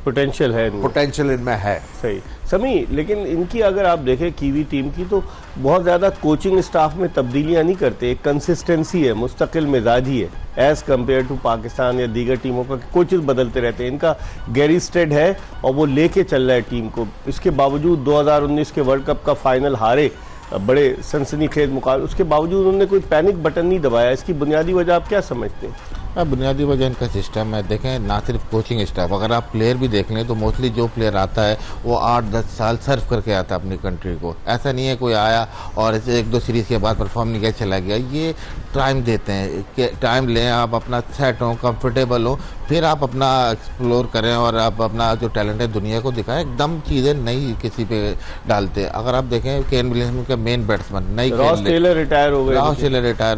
पोटेंशियल इनमें है। सही समी, लेकिन इनकी अगर आप देखें कीवी टीम की तो बहुत ज़्यादा कोचिंग स्टाफ में तब्दीलियां नहीं करते, एक कंसिस्टेंसी है, मुस्तकिल मिजाजी है एज़ कम्पेयर टू पाकिस्तान या दीगर टीमों का। कोचेस बदलते रहते हैं। इनका गैरी स्टेड है और वो लेके चल रहा है टीम को। इसके बावजूद 2019 के वर्ल्ड कप का फाइनल हारे बड़े सनसनीखेज मुकाबले, उसके बावजूद उन्होंने कोई पैनिक बटन नहीं दबाया। इसकी बुनियादी वजह आप क्या समझते हैं? बुनियादी वजह इनका सिस्टम है। देखें, ना सिर्फ कोचिंग स्टाफ, अगर आप प्लेयर भी देख लें तो मोस्टली जो प्लेयर आता है वो 8-10 साल सर्व करके आता है अपनी कंट्री को। ऐसा नहीं है कोई आया और ऐसे 1-2 सीरीज़ के बाद परफॉर्म नहीं किया चला गया। ये टाइम देते हैं कि टाइम लें, आप अपना सेट हो, कंफर्टेबल हो, फिर आप अपना एक्सप्लोर करें और आप अपना जो टैलेंट है दुनिया को दिखाएं। एकदम चीज़ें नई किसी पे डालते। अगर आप देखें केन विलियमसन के मेन बैट्समैन नई, रॉस टेलर रिटायर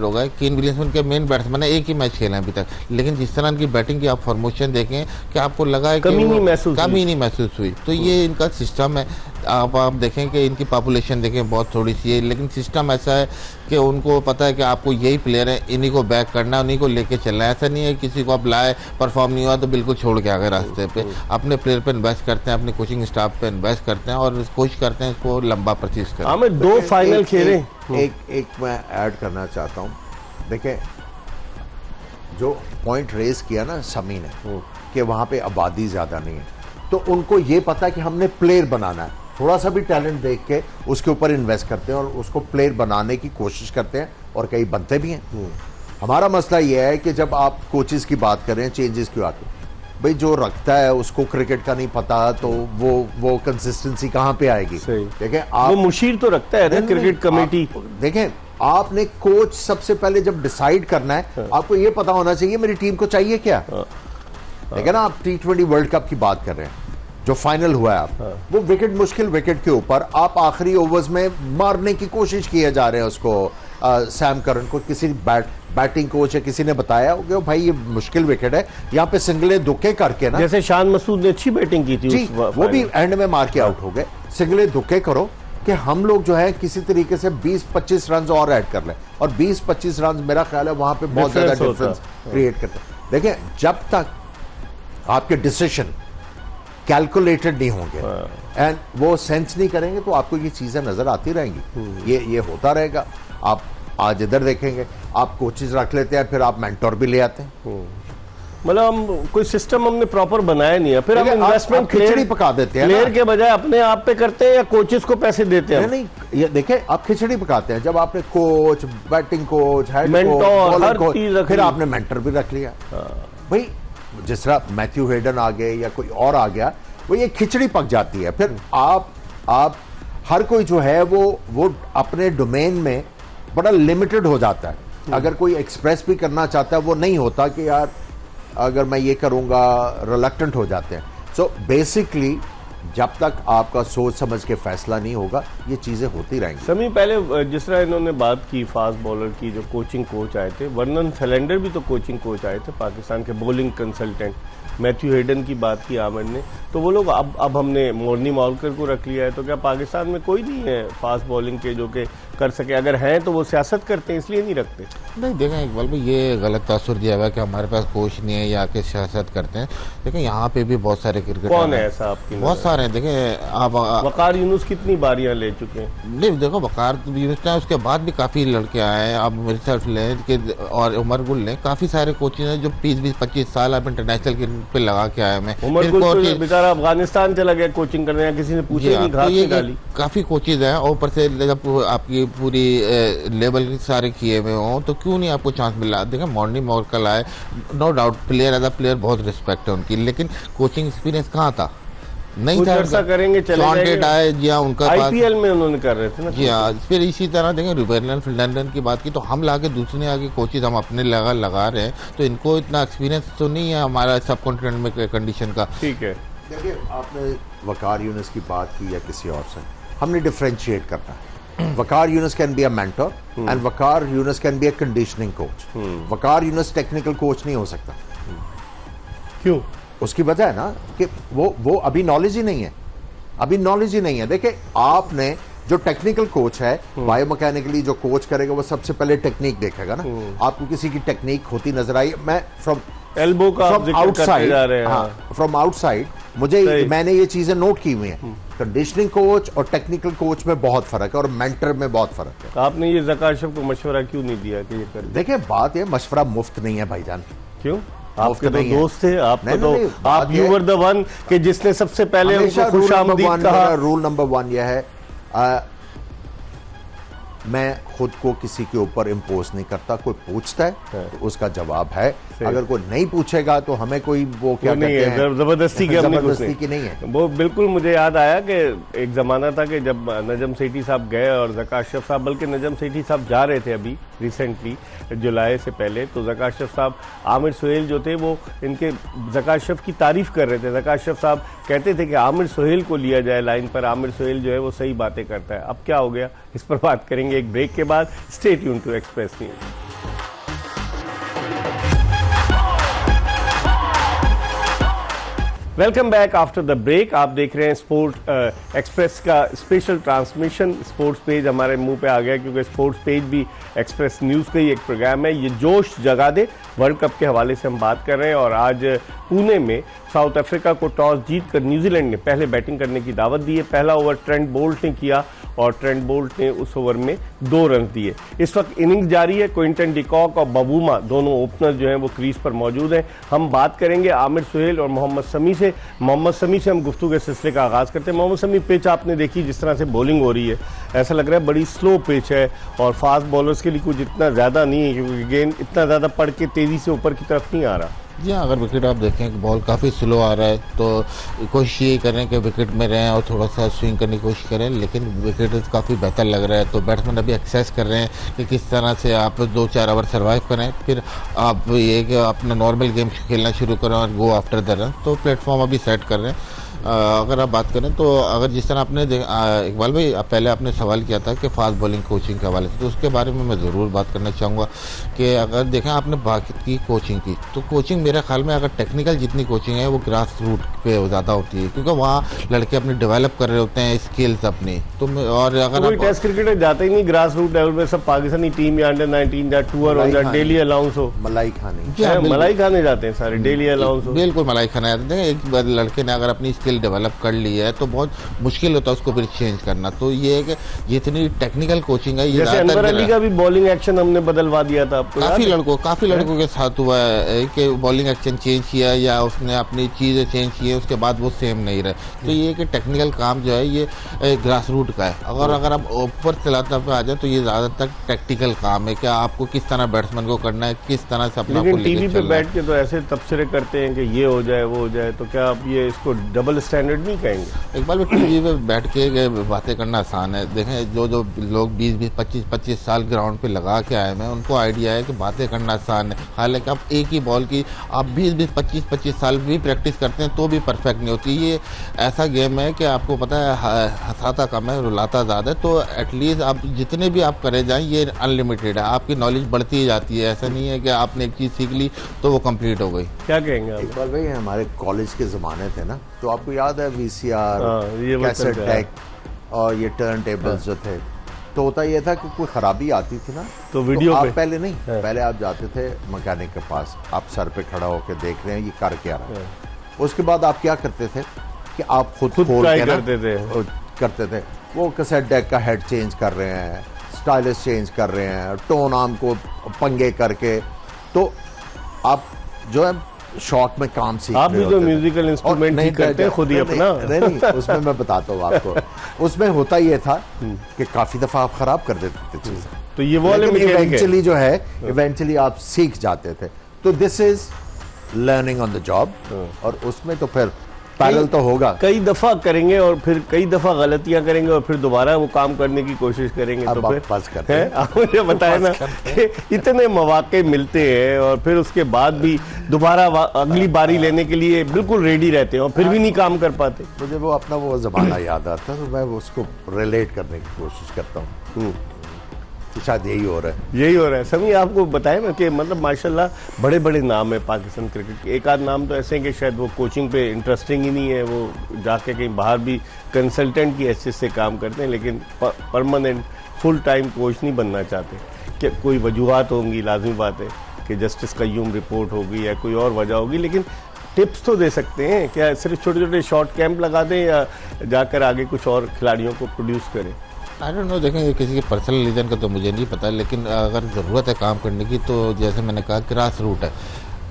हो गए, केन विलियमसन के मेन बैट्समैन है, एक ही मैच खेले अभी तक, लेकिन जिस तरह की बैटिंग की आप फॉर्मेशन देखें कि आपको लगा है कमी नहीं महसूस हुई। तो ये इनका सिस्टम है। आप देखें कि इनकी पॉपुलेशन देखें बहुत थोड़ी सी है, लेकिन सिस्टम ऐसा है कि उनको पता है कि आपको यही प्लेयर है, इन्हीं को बैक करना है, उन्हीं को लेके चलना है। ऐसा नहीं है किसी को आप लाए परफॉर्म नहीं हुआ तो बिल्कुल छोड़ के आ गए रास्ते पे। अपने प्लेयर पे इन्वेस्ट करते हैं, अपने कोचिंग स्टाफ पे इन्वेस्ट करते हैं और कोशिश करते हैं इसको लंबा परचेज करें। हमें 2 फाइनल खेले। एक मैं ऐड करना चाहता हूँ। देखें, जो पॉइंट रेस किया ना समी ने कि वहाँ पे आबादी ज़्यादा नहीं है, तो उनको ये पता है कि हमने प्लेयर बनाना है। थोड़ा सा भी टैलेंट देख के उसके ऊपर इन्वेस्ट करते हैं और उसको प्लेयर बनाने की कोशिश करते हैं और कई बनते भी हैं। हमारा मसला ये है कि जब आप कोचेस की बात करें, चेंजेस की बात करें, भाई जो रखता है उसको क्रिकेट का नहीं पता तो वो कंसिस्टेंसी कहाँ पे आएगी? देखें, वो मुशीर तो रखता है ना क्रिकेट कमेटी। देखें, आपने कोच सबसे पहले जब डिसाइड करना है आपको ये पता होना चाहिए मेरी टीम को चाहिए क्या। देखिए ना, आप T20 वर्ल्ड कप की बात कर रहे हैं, जो फाइनल हुआ है, आप वो विकेट, मुश्किल विकेट के ऊपर आप आखिरी ओवर्स में मारने की कोशिश किए जा रहे हैं उसको। सैम करन को किसी बैटिंग कोच या किसी ने बताया कि भाई ये मुश्किल विकेट है, यहाँ पे सिंगले दुक्के करके ना, जैसे शान मसूद ने अच्छी बैटिंग की थी जी, वो भी एंड में मार के आउट हो गए। सिंगले दुक्के करो कि हम लोग जो है किसी तरीके से 20-25 रन और ऐड कर लें, और 20-25 रन मेरा ख्याल है वहां पे बहुत ज्यादा डिफरेंस क्रिएट करते हैं। देखिए, जब तक आपके डिसीजन कैलकुलेटेड नहीं होंगे एंड वो सेंस नहीं करेंगे तो आपको ये चीजें नजर आती रहेंगी। ये होता रहेगा। आप आज इधर देखेंगे, आप कोचेस रख लेते हैं, फिर आप मेंटोर भी ले आते हैं। मतलब हम कोई सिस्टम हमने प्रॉपर बनाया नहीं है, फिर हम इन्वेस्टमेंट खिचड़ी पका देते हैं, प्लेयर के बजाय अपने आप पे करते हैं या कोचेस को पैसे देते हैं? नहीं, ये देखें, आप खिचड़ी पकाते हैं। जब आपने coach, batting coach, head mentor, हर चीज फिर आपने मेंटर भी रख लिया। भाई जिस तरह मैथ्यू हेडन आ गए या कोई और आ गया, वो ये खिचड़ी पक जाती है। फिर आप हर कोई जो है वो अपने डोमेन में बड़ा लिमिटेड हो जाता है। अगर कोई एक्सप्रेस भी करना चाहता है वो नहीं होता कि यार अगर मैं ये करूंगा, रिलक्टेंट हो जाते हैं। सो बेसिकली जब तक आपका सोच समझ के फैसला नहीं होगा ये चीजें होती रहेंगी। समी, पहले जिस तरह इन्होंने बात की फास्ट बॉलर की, जो कोचिंग कोच आए थे, वर्नन फैलेंडर भी तो कोचिंग कोच आए थे, पाकिस्तान के बॉलिंग कंसल्टेंट। मैथ्यू हेडन की बात की आमिर ने, तो वो लोग अब हमने मोर्नी मॉलकर को रख लिया है, तो क्या पाकिस्तान में कोई नहीं है फास्ट बॉलिंग के जो कि कर सके? अगर हैं तो वो सियासत करते हैं इसलिए नहीं रखते। नहीं, देखें इकबाल भाई, ये गलत तासुर दिया हुआ है कि हमारे पास कोच नहीं है या आके सियासत करते हैं। देखें, यहाँ पे भी बहुत सारे क्रिकेटर, कौन है ऐसा आपकी? बहुत सारे हैं। देखें, आप वकार यूनुस कितनी बारियां ले चुके हैं? नहीं, देखो, वकार यूनुस ने, उसके बाद भी काफ़ी लड़के आए हैं। आप मेरे साथ लें और उमर गुल ने, काफ़ी सारे कोचेज हैं जो 20-25 साल आप इंटरनेशनल क्रिकेट पे लगा के आए हैं। उमर गुल बेचारा अफगानिस्तान चला गया कोचिंग करने, किसी ने पूछा नहीं, घास नहीं डाली। काफ़ी कोचेज हैं और ऊपर से जब आपकी पूरी लेवल सारे किए हुए हों तो क्यों नहीं आपको चांस मिला? देखिए, मॉर्नी मॉर्कल आए, no doubt player as a player बहुत रिस्पेक्ट है उनकी, लेकिन कोचिंग एक्सपीरियंस कहाँ था? नहीं था। ऐसा करेंगे चले आए जी हाँ, उनका आईपीएल में उन्होंने कर रहे थे ना जी हाँ। फिर इसी तरह देखें, रुबेर्नल फिल्डन की बात की तो हम लाके दूसरे आगे कोचेज हम अपने लगा रहे हैं, तो इनको इतना एक्सपीरियंस तो नहीं है हमारा सब कॉन्टिनेंट में कंडीशन का। ठीक है, देखिए, आपने वकार यूनुस की बात की या किसी और से, हमने डिफरेंशिएट करना है। Waqar Younis can be a mentor and Waqar Younis can be a conditioning coach. Waqar Younis technical coach नहीं हो सकता। क्यों? उसकी वजह है ना कि वो अभी नॉलेज ही नहीं है, अभी नॉलेज ही नहीं है। देखिए, आपने जो टेक्निकल कोच है, बायोमैकेनिकली जो कोच करेगा वो सबसे पहले टेक्निक देखेगा ना। आपको किसी की टेक्निक होती नजर आई? मैं फ्रॉम एल्बो का आउटसाइड जा रहे हैं, फ्रॉम आउटसाइड मैंने ये चीजें नोट की हुई हैं। कंडीशनिंग कोच और टेक्निकल कोच में बहुत फर्क है और मेंटर में बहुत फर्क है। आपने ये ज़कार अशरफ को मशवरा क्यों नहीं दिया कि ये कर? देखिए, बात ये मशवरा मुफ्त नहीं है भाईजान। क्यों? आपके तो दोस्त थे, आपने तो आप यू वर द वन कि जिसने सबसे पहले उनको खुशामदीद कहा। रूल नंबर 1 यह है, मैं खुद को किसी के ऊपर इम्पोज नहीं करता, कोई पूछता है तो उसका जवाब है, अगर कोई नहीं पूछेगा तो हमें कोई वो क्या नहीं कहते हैं, जबरदस्ती की जबरदस्ती की नहीं है। वो बिल्कुल मुझे याद आया कि एक ज़माना था कि जब नजम सेठी साहब गए और ज़का अशरफ साहब, बल्कि नजम सेठी साहब जा रहे थे अभी रिसेंटली जुलाई से पहले, तो ज़का अशरफ साहब आमिर सुहेल जो थे वो इनके ज़का अशरफ की तारीफ कर रहे थे। ज़का अशरफ साहब कहते थे कि आमिर सुहेल को लिया जाए लाइन पर, आमिर सुहेल जो है वो सही बातें करता है। अब क्या हो गया, इस पर बात करेंगे एक ब्रेक के बाद। Stay tune to Express News. Welcome back after the break. आप देख रहे हैं स्पोर्ट एक्सप्रेस का स्पेशल ट्रांसमिशन। स्पोर्ट्स पेज हमारे मुंह पे आ गया क्योंकि स्पोर्ट्स पेज भी एक्सप्रेस न्यूज़ का ही एक प्रोग्राम है। ये जोश जगा दे वर्ल्ड कप के हवाले से हम बात कर रहे हैं और आज पुणे में साउथ अफ्रीका को टॉस जीतकर न्यूजीलैंड ने पहले बैटिंग करने की दावत दी है। पहला ओवर ट्रेंट बोल्ट ने किया और ट्रेंट बोल्ट ने उस ओवर में 2 रन दिए। इस वक्त इनिंग्स जारी है। क्विंटन डिकॉक और बबूमा दोनों ओपनर जो हैं वो क्रीज पर मौजूद हैं। हम बात करेंगे आमिर सुहेल और मोहम्मद शमी से। मोहम्मद शमी से हम गुफ्तगू के सिलसिले का आगाज़ करते हैं। मोहम्मद शमी, पिच आपने देखी जिस तरह से बॉलिंग हो रही है, ऐसा लग रहा है बड़ी स्लो पिच है और फास्ट बॉलर्स के लिए कुछ इतना ज़्यादा नहीं है क्योंकि गेंद इतना ज़्यादा पड़ के तेज़ी से ऊपर की तरफ नहीं आ रहा। जी हाँ, अगर विकेट आप देखें कि बॉल काफ़ी स्लो आ रहा है तो कोशिश ये करें कि विकेट में रहें और थोड़ा सा स्विंग करने की कोशिश करें, लेकिन विकेट काफ़ी बेहतर लग रहा है। तो बैट्समैन अभी एक्सरसाइज कर रहे हैं कि किस तरह से आप 2-4 ओवर सर्वाइव करें, फिर आप ये कि अपना नॉर्मल गेम खेलना शुरू करें और गो आफ्टर द रन। तो प्लेटफॉर्म अभी सेट कर रहे हैं। अगर आप बात करें तो अगर जिस तरह आपने इकबाल भाई पहले आपने सवाल किया था कि फास्ट बॉलिंग कोचिंग के हवाले से, तो उसके बारे में मैं ज़रूर बात करना चाहूँगा कि अगर देखें आपने बाकी की कोचिंग की तो कोचिंग मेरे ख्याल में अगर टेक्निकल जितनी कोचिंग है वो ग्रास रूट पे ज़्यादा होती है क्योंकि वहाँ लड़के अपने डेवलप कर रहे होते हैं स्किल्स अपनी। तो और अगर कोई टेस्ट क्रिकेट जाते ही नहीं ग्रास रूट लेवल में, सब पाकिस्तानी टीम या अंडर 19 या टूर हो या डेली अलाउंस हो, मलाई खाने मलाई खाने जाते हैं सारे, डेली अलाउंस हो, बिल्कुल मलाई खाने जाते हैं। एक बार लड़के ने अगर अपनी स्किल डेवलप कर ली है तो बहुत मुश्किल होता है उसको फिर चेंज करना। तो ये है कि जितनी टेक्निकल कोचिंग है, ये जैसे अनवर अली का भी बॉलिंग एक्शन हमने बदलवा दिया था, आपको काफी लड़कों के साथ हुआ है कि बॉलिंग एक्शन चेंज किया या उसने अपनी चीजें चेंज की है, उसके बाद वो सेम नहीं रहे। तो ये कि टेक्निकल काम जो है ये ग्रास रूट का है। अगर आप ऊपर चलाता पे आ जाए तो ये ज्यादातर टैक्टिकल काम है कि आपको किस तरह बैट्समैन को करना है, किस तरह से अपना टीवी पे बैठ के तो ऐसे तबसरे करते हैं कि ये हो जाए वो हो जाए, तो क्या आप ये इसको डबल स्टैंडर्ड नहीं कहेंगे? एक बार टीवी पे बैठ के बातें करना आसान है। देखें जो लोग 20-20, 25-25 साल ग्राउंड पे लगा के आए हैं उनको आइडिया है कि बातें करना आसान है। हालांकि आप एक ही बॉल की आप 20-20, 25-25 साल भी प्रैक्टिस करते हैं तो भी परफेक्ट नहीं होती। ये ऐसा गेम है कि आपको पता है हंसाता कम है रुलाता ज़्यादा है। तो एटलीस्ट आप जितने भी आप करे जाएँ ये अनलिमिटेड है, आपकी नॉलेज बढ़ती ही जाती है। ऐसा नहीं है कि आपने एक चीज़ सीख ली तो वो कंप्लीट हो गई। क्या कहेंगे आप? इकबाल भाई, हमारे कॉलेज के ज़माने थे ना, तो आपको याद है VCR, कैसेट डेक और ये टर्न टेबल्स जो थे, तो होता ये था कि कोई खराबी आती थी ना तो वीडियो आप पहले नहीं, पहले आप जाते थे मैकेनिक के पास, आप सर पे खड़ा होकर देख रहे हैं ये कर क्या रहा है। उसके बाद आप क्या करते थे कि आप खुद खोल के करते थे वो कैसेट डेक का हेड चेंज कर रहे हैं, स्टाइलिश चेंज कर रहे हैं, टोन आर्म को पंगे करके, तो आप जो है शॉर्ट में काम सीख आप भी जो म्यूजिकल इंस्ट्रूमेंट ठीक करते हैं खुद ही अपना नहीं, उसमें मैं बताता हूँ आपको। उसमें होता ये था कि काफी दफा आप खराब कर देते थे चीजें, तो ये वो वाले इवेंचुअली जो है इवेंचुअली आप सीख जाते थे। तो this is learning on the job, और उसमें तो फिर पैरेलल तो होगा, कई दफा करेंगे और फिर कई दफा गलतियां करेंगे और फिर दोबारा वो काम करने की कोशिश करेंगे। तो फिर पास करते हैं। आप मुझे बताए ना कि इतने मौके मिलते हैं और फिर उसके बाद भी दोबारा अगली बारी लेने के लिए बिल्कुल रेडी रहते हैं और फिर भी नहीं काम कर पाते। मुझे वो अपना वो जमाना याद आता है तो मैं उसको रिलेट करने की कोशिश करता हूँ। शायद यही हो रहा है। समी, आपको बताएं ना कि मतलब माशाल्लाह बड़े बड़े नाम है पाकिस्तान क्रिकेट के। एक आध नाम तो ऐसे हैं कि शायद वो कोचिंग पे इंटरेस्टिंग ही नहीं है, वो जाके कहीं बाहर भी कंसल्टेंट की हैसियत से काम करते हैं, लेकिन परमानेंट फुल टाइम कोच नहीं बनना चाहते। कि कोई वजूहात होंगी, लाजमी बात है कि जस्टिस कय्यूम रिपोर्ट होगी या कोई और वजह होगी, लेकिन टिप्स तो दे सकते हैं। क्या सिर्फ छोटे छोटे शॉर्ट कैंप लगा दें या जाकर आगे कुछ और खिलाड़ियों को प्रोड्यूस करें? आई डोंट नो, देखें किसी के पर्सनल रीज़न का तो मुझे नहीं पता, लेकिन अगर ज़रूरत है काम करने की तो जैसे मैंने कहा ग्रास रूट है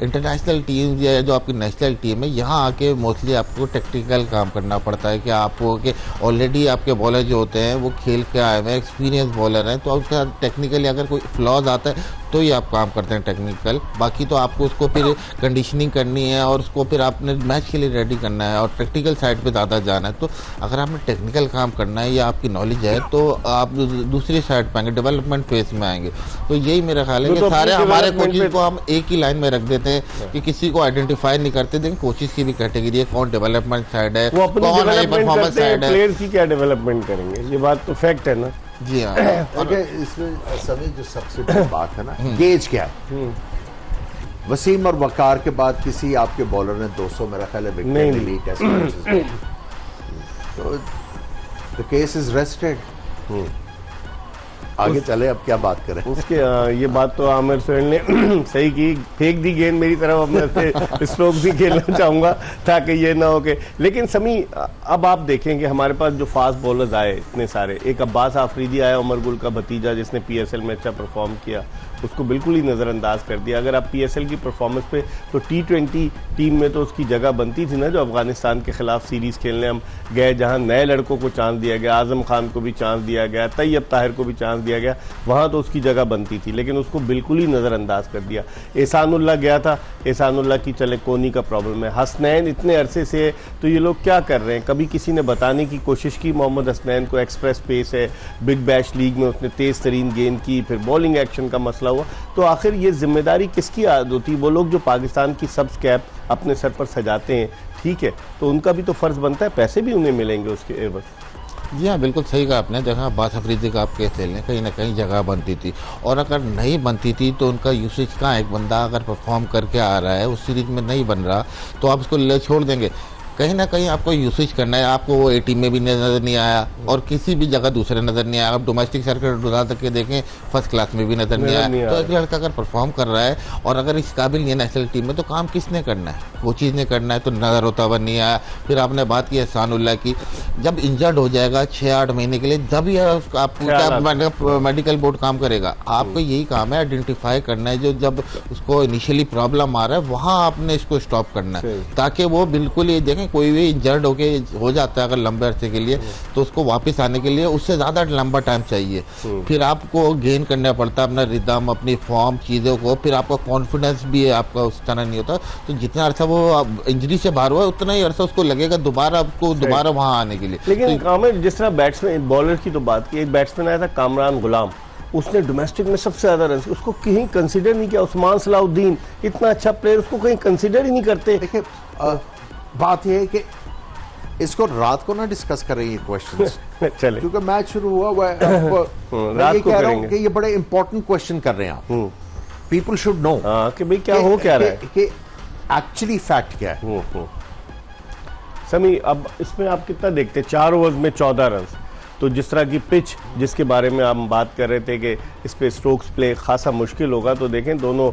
इंटरनेशनल टीम या जो आपकी नेशनल टीम है, यहाँ आके मोस्टली आपको टेक्निकल काम करना पड़ता है कि आपको कि ऑलरेडी आपके बॉलर जो होते हैं वो खेल के आए हुए हैं, एक्सपीरियंस बॉलर हैं, तो उसका टेक्निकली अगर कोई फ्लॉज आता है तो ही आप काम करते हैं टेक्निकल। बाकी तो आपको उसको फिर कंडीशनिंग करनी है और उसको फिर आपने मैच के लिए रेडी करना है और प्रैक्टिकल साइड पे ज़्यादा जाना है। तो अगर आपने टेक्निकल काम करना है या आपकी नॉलेज है तो आप दूसरी साइड पे आएंगे, डेवलपमेंट फेज में आएंगे। तो यही मेरा ख्याल है कि सारे हमारे कोचेज को हम एक ही लाइन में रख देते हैं कि किसी को आइडेंटिफाई नहीं करते। लेकिन कोचेज की भी कैटेगरी है, कौन डेवलपमेंट साइड है, कौन हाई परफॉर्मेंस साइड है, प्लेयर की क्या डेवलपमेंट करेंगे, ये बात तो फैक्ट है ना। जी हाँ। ओके, इसमें सभी जो सबसे बड़ी बात है ना, गेज क्या है। वसीम और वकार के बाद किसी आपके बॉलर ने 200 मेरा ख्याल है विकेट ली टेस्ट मैचेस में, तो द केस इज रेस्टेड। आगे चले, अब क्या बात करें उसके ये बात तो आमिर सोहेल ने सही की, फेंक दी गेंद मेरी तरफ, अब मैं स्ट्रोक भी खेलना चाहूंगा ताकि ये ना हो के। लेकिन समी, अब आप देखेंगे हमारे पास जो फास्ट बॉलर्स आए इतने सारे, एक अब्बास आफरीदी आया, उमर गुल का भतीजा, जिसने पीएसएल में अच्छा परफॉर्म किया, उसको बिल्कुल ही नज़रअंदाज कर दिया। अगर आप पीएसएल की परफॉर्मेंस पे, तो टी20 टीम में तो उसकी जगह बनती थी ना, जो अफगानिस्तान के खिलाफ सीरीज़ खेलने हम गए, जहां नए लड़कों को चांस दिया गया, आजम खान को भी चांस दिया गया, तैयब ताहिर को भी चांस दिया गया, वहां तो उसकी जगह बनती थी, लेकिन उसको बिल्कुल ही नज़रअंदाज कर दिया। एहसानुल्लाह गया था, एहसानुल्लाह की चले कोनी का प्रॉब्लम है, हसनैन इतने अरसे से, तो ये लोग क्या कर रहे हैं? कभी किसी ने बताने की कोशिश की मोहम्मद हसनैन को एक्सप्रेस पेस है, बिग बैश लीग में उसने तेज़ तरीन गेंद की, फिर बॉलिंग एक्शन का मसला हुआ, तो आखिर ये जिम्मेदारी किसकी आदत होती? वो लोग जो पाकिस्तान की सब कैप अपने सर पर सजाते हैं, ठीक है, तो उनका भी तो फर्ज बनता है, पैसे भी उन्हें मिलेंगे उसके एवज। जी हाँ, बिल्कुल सही कहा आपने। जगह अब्बास अफरीदी का आप केस ले लें, कहीं ना कहीं जगह बनती थी, और अगर नहीं बनती थी तो उनका यूसेज कहाँ? एक बंदा अगर परफॉर्म करके आ रहा है, उस सीरीज में नहीं बन रहा, तो आप उसको छोड़ देंगे? कहीं ना कहीं आपको यूसेज करना है। आपको वो A टीम में भी नज़र नहीं आया और किसी भी जगह दूसरे नज़र नहीं आया। आप डोमेस्टिक सर्किट उड़ा तक के देखें, फर्स्ट क्लास में भी नज़र नहीं आया। तो एक लड़का अगर परफॉर्म कर रहा है और अगर इस काबिल नहीं है नेशनल टीम में, तो काम किसने करना है? वो चीज़ ने करना है, तो नज़र होता हुआ नहीं आया। फिर आपने बात की एहसानुल्लाह की, जब इंजर्ड हो जाएगा 6-8 महीने के लिए, जब ये आपको क्या मेडिकल बोर्ड काम करेगा? आपको यही काम है, आइडेंटिफाई करना है, जो जब उसको इनिशियली प्रॉब्लम आ रहा है वहाँ आपने इसको स्टॉप करना है, ताकि वो बिल्कुल ये देखें कोई भी इंजर्ड हो जाता है अगर लंबे अरसे के लिए, तो उसको वापस आने के लिए उससे ज़्यादा लंबा टाइम चाहिए। फिर आपको गेन करना पड़ता है अपना रिदम, अपनी फॉर्म, चीज़ों को। फिर आपका कॉन्फिडेंस भी है आपका उस तरह नहीं होता। तो जितना अरसा वो इंजरी से बाहर हुआ, उतना ही अरसा उसको लगेगा दोबारा वहाँ आने के लिए। लेकिन कामिल, जिस तरह बैट्समैन, बॉलर की तो बात की, एक बैट्समैन आया था कामरान गुलाम, उसने डोमेस्टिक में सबसे ज्यादा रन, उसको कहीं कंसीडर नहीं किया। उस्मान सलाउद्दीन इतना अच्छा प्लेयर, उसको कहीं कंसीडर ही नहीं करते। देखिए, बात यह है कि इसको रात को ना डिस्कस करें ये क्वेश्चंस चले, क्योंकि मैच शुरू हुआ है। मैं ये कह रहा हूं कि ये बड़े इंपॉर्टेंट क्वेश्चन कर रहे हैं आप। पीपल शुड नो कि भाई क्या हो क्या रहा है, कि एक्चुअली फैक्ट क्या है। समी, अब इसमें आप कितना देखते हैं? 4 ओवर्स में 14 रन, तो जिस तरह की पिच जिसके बारे में हम बात कर रहे थे कि इस पे स्ट्रोक्स प्ले खासा मुश्किल होगा, तो देखें दोनों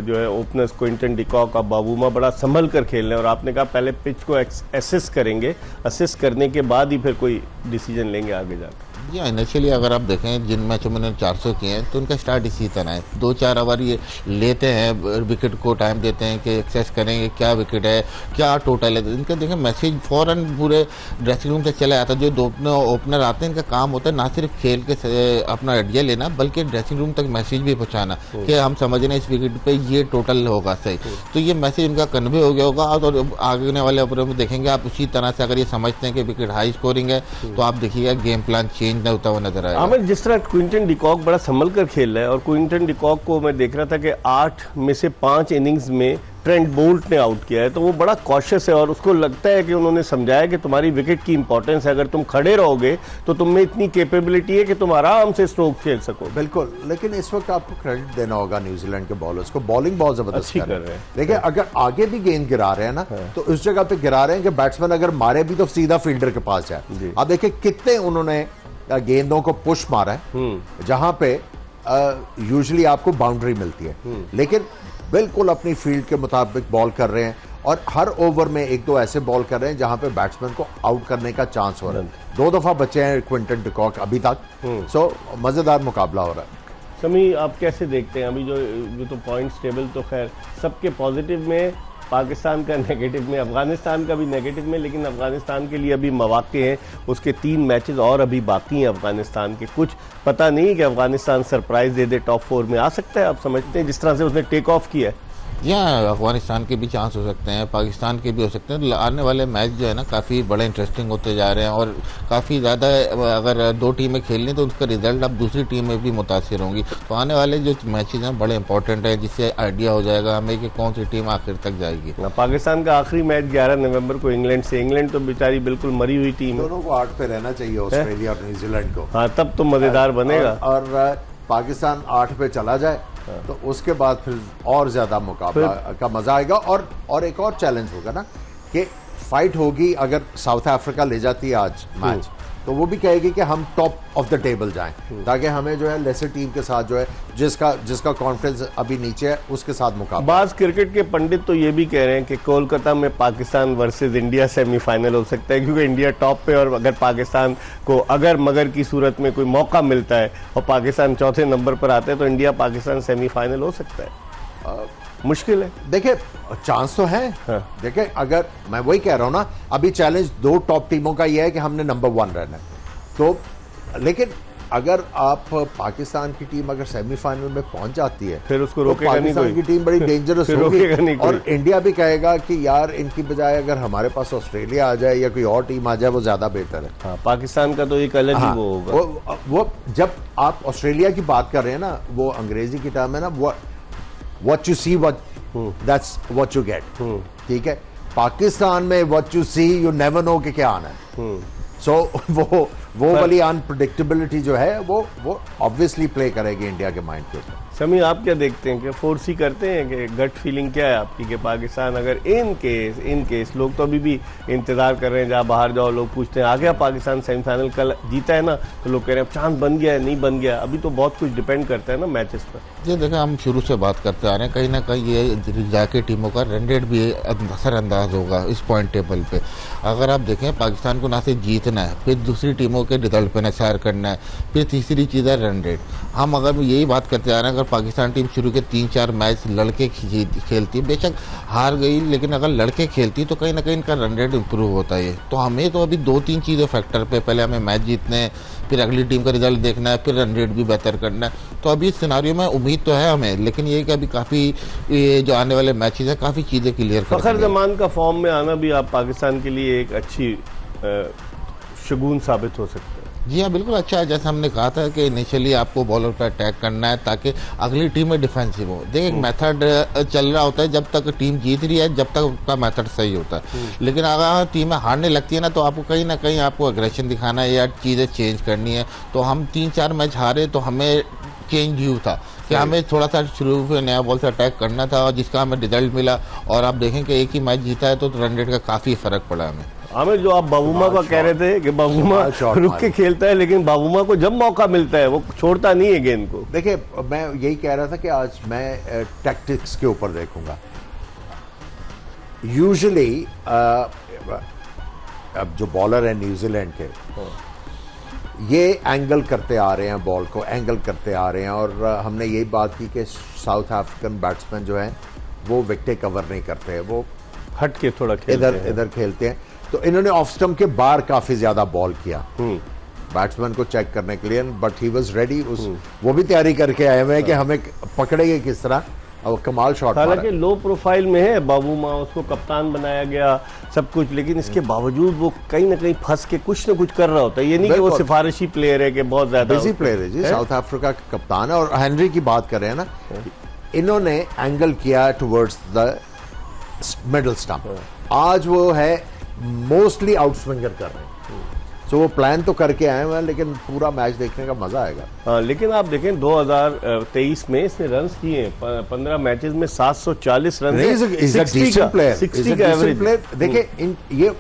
जो है ओपनर्स क्विंटन डिकॉक और बाबूमा बड़ा संभल कर खेल रहे हैं। और आपने कहा पहले पिच को असेस करेंगे, असेस करने के बाद ही फिर कोई डिसीजन लेंगे आगे जाकर। जी इनिशियली अगर आप देखें जिन मैचों में उन्होंने 400 किए हैं, तो उनका स्टार्ट इसी तरह है। 2-4 ओवर ये लेते हैं, विकेट को टाइम देते हैं कि एक्सेस करेंगे क्या विकेट है, क्या टोटल है। इनका देखें मैसेज फौरन पूरे ड्रेसिंग रूम तक चला जाता है। जो दो ओपनर आते हैं, इनका काम होता है ना सिर्फ खेल के अपना आइडिया लेना, बल्कि ड्रेसिंग रूम तक मैसेज भी पहुँचाना कि हम समझ रहे हैं इस विकेट पर ये टोटल होगा सही। तो ये मैसेज इनका कन्वे हो गया होगा। और आगे वाले ओवरों में देखेंगे आप उसी तरह से, अगर ये समझते हैं कि विकेट हाई स्कोरिंग है, तो आप देखिएगा गेम प्लान चेंज होता हुआ नजर आएगा। आमिर, जिस तरह क्विंटन डिकॉक बड़ा संभल कर खेल रहा है, और क्विंटन डिकॉक को मैं देख रहा था कि 8 में से 5 इनिंग्स में ट्रेंट बोल्ट ने आउट किया है, तो वो बड़ा कॉशियस है और उसको लगता है कि उन्होंने समझाया कि तुम्हारी विकेट की इंपॉर्टेंस है, अगर तुम खड़े रहोगे तो तुम में इतनी कैपेबिलिटी है कि तुम आराम से स्ट्रोक खेल सको। बिल्कुल, लेकिन इस वक्त आपको क्रेडिट देना होगा न्यूजीलैंड के बॉलर्स को, बॉलिंग बहुत जबरदस्त कर रहे हैं। देखिए, अगर आगे भी गेंद गिरा रहे हैं ना, तो उस जगह पे गिरा रहे हैं कि बैट्समैन अगर मारे भी तो सीधा फील्डर के पास जाए। अब देखिए कितने उन्होंने गेंदों को पुश मारा है जहां पे यूजुअली आपको बाउंड्री मिलती है, लेकिन बिल्कुल अपनी फील्ड के मुताबिक बॉल कर रहे हैं। और हर ओवर में 1-2 ऐसे बॉल कर रहे हैं जहां पे बैट्समैन को आउट करने का चांस हो रहा है। 2 दफा बचे हैं क्विंटन डिकॉक अभी तक। सो मजेदार मुकाबला हो रहा है। समी, आप कैसे देखते हैं अभी जो तो पॉइंट्स टेबल तो खैर सबके पॉजिटिव में, पाकिस्तान का नेगेटिव में, अफगानिस्तान का भी नेगेटिव में, लेकिन अफगानिस्तान के लिए अभी मौके हैं, उसके 3 मैचेस और अभी बाकी हैं अफगानिस्तान के। कुछ पता नहीं कि अफगानिस्तान सरप्राइज दे दे, टॉप 4 में आ सकता है, आप समझते हैं जिस तरह से उसने टेक ऑफ किया है? या अफगानिस्तान के भी चांस हो सकते हैं, पाकिस्तान के भी हो सकते हैं। आने वाले मैच जो है ना काफ़ी बड़े इंटरेस्टिंग होते जा रहे हैं और काफ़ी ज़्यादा, अगर 2 टीमें खेलनी तो उसका रिजल्ट अब दूसरी टीम में भी मुतासिर होंगी। तो आने वाले जो मैचेज हैं बड़े इंपॉर्टेंट हैं, जिससे आइडिया हो जाएगा हमें कि कौन सी टीम आखिर तक जाएगी। पाकिस्तान का आखिरी मैच 11 नवंबर को इंग्लैंड से। इंग्लैंड तो बेचारी बिल्कुल मरी हुई टीम है। दोनों को 8 पे रहना चाहिए, ऑस्ट्रेलिया और न्यूजीलैंड को। हाँ, तब तो मजेदार बनेगा। और पाकिस्तान 8 पे चला जाए तो उसके बाद फिर और ज्यादा मुकाबला का मजा आएगा। और एक और चैलेंज होगा ना कि फाइट होगी। अगर साउथ अफ्रीका ले जाती है आज मैच, तो वो भी कहेगी कि हम टॉप ऑफ द टेबल जाएं, ताकि हमें जो है लेसर टीम के साथ जो है जिसका कॉन्फिडेंस अभी नीचे है उसके साथ मुकाबला। बाज क्रिकेट के पंडित तो ये भी कह रहे हैं कि कोलकाता में पाकिस्तान वर्सेस इंडिया सेमीफाइनल हो सकता है, क्योंकि इंडिया टॉप पे, और अगर पाकिस्तान को अगर मगर की सूरत में कोई मौका मिलता है और पाकिस्तान चौथे नंबर पर आता है तो इंडिया पाकिस्तान सेमीफाइनल हो सकता है। मुश्किल है। देखिए, चांस तो है। हाँ। देखिए, अगर मैं वही कह रहा हूं ना, अभी चैलेंज 2 टॉप टीमों का यह है कि हमने नंबर 1 रहना है। तो लेकिन अगर आप पाकिस्तान की टीम अगर सेमीफाइनल में पहुंच जाती है, फिर उसको तो रोकेगा नहीं कोई। पाकिस्तान की टीम बड़ी डेंजरस फिर होगी। रोकेगा नहीं कोई। और इंडिया भी कहेगा कि यार इनकी बजाय अगर हमारे पास ऑस्ट्रेलिया आ जाए या कोई और टीम आ जाए वो ज्यादा बेहतर है। हाँ, पाकिस्तान का तो एक अलग ही वो होगा। वो जब आप ऑस्ट्रेलिया की बात कर रहे हैं ना, वो अंग्रेजी की टर्म है ना, what you see that's what you get. ठीक है, पाकिस्तान में what you see you never know कि क्या आना है। सो वो वाली अनप्रेडिक्टेबिलिटी जो है वो ऑब्वियसली प्ले करेगी इंडिया के माइंड के ऊपर। समी, आप क्या देखते हैं कि फोर्सी करते हैं कि गट फीलिंग क्या है आपकी कि पाकिस्तान अगर इन केस लोग तो अभी भी इंतजार कर रहे हैं, जहाँ बाहर जाओ लोग पूछते हैं आ गया पाकिस्तान सेमीफाइनल, कल जीता है ना, तो लोग कह रहे हैं चांस बन गया है, नहीं बन गया। अभी तो बहुत कुछ डिपेंड करता है ना मैचेस पर। ये देखिए, हम शुरू से बात करते आ रहे हैं, कहीं ना कहीं ये जाके टीमों का रन रेट भी असरअंदाज होगा इस पॉइंट टेबल पे। अगर आप देखें, पाकिस्तान को ना सिर्फ जीतना है, फिर दूसरी टीमों के रिजल्ट पर नशार करना है, फिर तीसरी चीज़ है रन रेट। हम अगर यही बात करते आ रहे हैं, अगर पाकिस्तान टीम शुरू के 3-4 मैच लड़के खेलती है, बेशक हार गई, लेकिन अगर लड़के खेलती तो कहीं ना कहीं इनका रन रेट इंप्रूव होता है। तो हमें तो अभी 2-3 चीज़ें फैक्टर पे, पहले हमें मैच जीतने हैं, फिर अगली टीम का रिजल्ट देखना है, फिर रन रेट भी बेहतर करना है। तो अभी इस सिनारियो में उम्मीद तो है हमें, लेकिन ये कि अभी काफ़ी जो आने वाले मैचेस हैं काफ़ी चीज़ें क्लियर कर। फखर जमान का फॉर्म में आना भी आप पाकिस्तान के लिए एक अच्छी शगुन साबित हो सकता है। जी हाँ, बिल्कुल अच्छा है। जैसे हमने कहा था कि इनिशियली आपको बॉलर पर अटैक करना है ताकि अगली टीम में डिफेंसिव हो। देखिए, एक मेथड चल रहा होता है, जब तक टीम जीत रही है जब तक उसका मेथड सही होता है। लेकिन अगर टीमें हारने लगती है ना, तो आपको कहीं ना कहीं आपको एग्रेशन दिखाना है या चीज़ें चेंज करनी है। तो हम 3-4 मैच हारे तो हमें चेंज ड्यू था कि हमें थोड़ा सा शुरू में नया बॉल से अटैक करना था, और जिसका हमें रिजल्ट मिला। और आप देखें कि एक ही मैच जीता है तो रन रेट का काफ़ी फ़र्क पड़ा हमें। आमिर, जो आप बाबूमा का कह रहे थे कि बाबूमा रुक के खेलता है, लेकिन बाबूमा को जब मौका मिलता है वो छोड़ता नहीं है गेंद को। देखिए, मैं यही कह रहा था कि आज मैं टैक्टिक्स के ऊपर देखूंगा। यूजुअली अब जो बॉलर है न्यूजीलैंड के, ये एंगल करते आ रहे हैं, बॉल को एंगल करते आ रहे हैं। और हमने यही बात की कि साउथ अफ्रीकन बैट्समैन जो हैं वो विकेटें कवर नहीं करते हैं, वो हट के थोड़ा इधर खेलते हैं। तो इन्होंने ऑफ स्टंप के बाहर काफी ज्यादा बॉल किया बैट्समैन को चेक करने के लिए, बट ही वाज रेडी। वो भी तैयारी करके आए हुए हैं कि हमें पकड़ेंगे किस तरह। और कमाल शॉट, हालांकि लो प्रोफाइल में है बाबूमा, उसको कप्तान बनाया गया सब कुछ, लेकिन इसके बावजूद वो कहीं ना कहीं फंस के कुछ ना कुछ कर रहा होता है। ये नहीं कि वो सिफारिशी प्लेयर है कि बहुत ज्यादा बिजी प्लेयर है जी, साउथ अफ्रीका का कप्तान है। और हेनरी की बात कर रहे हैं ना, इन्होंने एंगल किया टुवर्ड्स द मिडल स्टंप। आज वो है मोस्टली आउट स्विंगर कर रहे हैं। तो वो प्लान तो करके आए हुए हैं, लेकिन पूरा मैच देखने का मजा आएगा। हाँ, लेकिन आप देखें 2023 में इसने रन्स किए हैं 15 मैचेस में 740 रन, 60 का एवरेज। देखिए, ये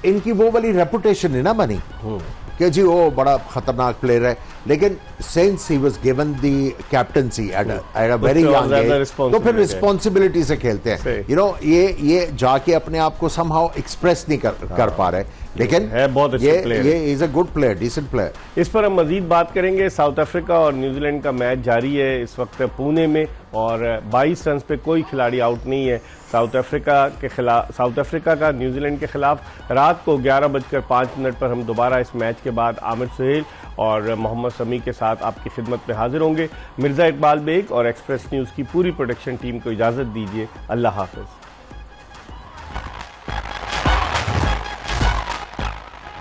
इनकी वो वाली रेपुटेशन है ना बनी कि जी वो बड़ा खतरनाक प्लेयर है, लेकिन since he was given the captaincy at a very young age, तो फिर रिस्पॉन्सिबिलिटी से खेलते हैं। यू नो ये जाके अपने आप को समहाउ एक्सप्रेस नहीं कर पा रहे, लेकिन है बहुत अच्छे प्लेयर, ये is a good player, decent player. इस पर हम मजीद बात करेंगे। साउथ अफ्रीका और न्यूजीलैंड का मैच जारी है इस वक्त पुणे में, और 22 रन पे कोई खिलाड़ी आउट नहीं है। साउथ अफ्रीका का न्यूजीलैंड के खिलाफ रात को 11:05 पर हम दोबारा इस मैच के बाद आमिर सुहेल और मोहम्मद शमी के साथ आपकी खिदमत में हाजिर होंगे। मिर्ज़ा इकबाल बेग और एक्सप्रेस न्यूज़ की पूरी प्रोडक्शन टीम को इजाज़त दीजिए। अल्लाह हाफ़िज़।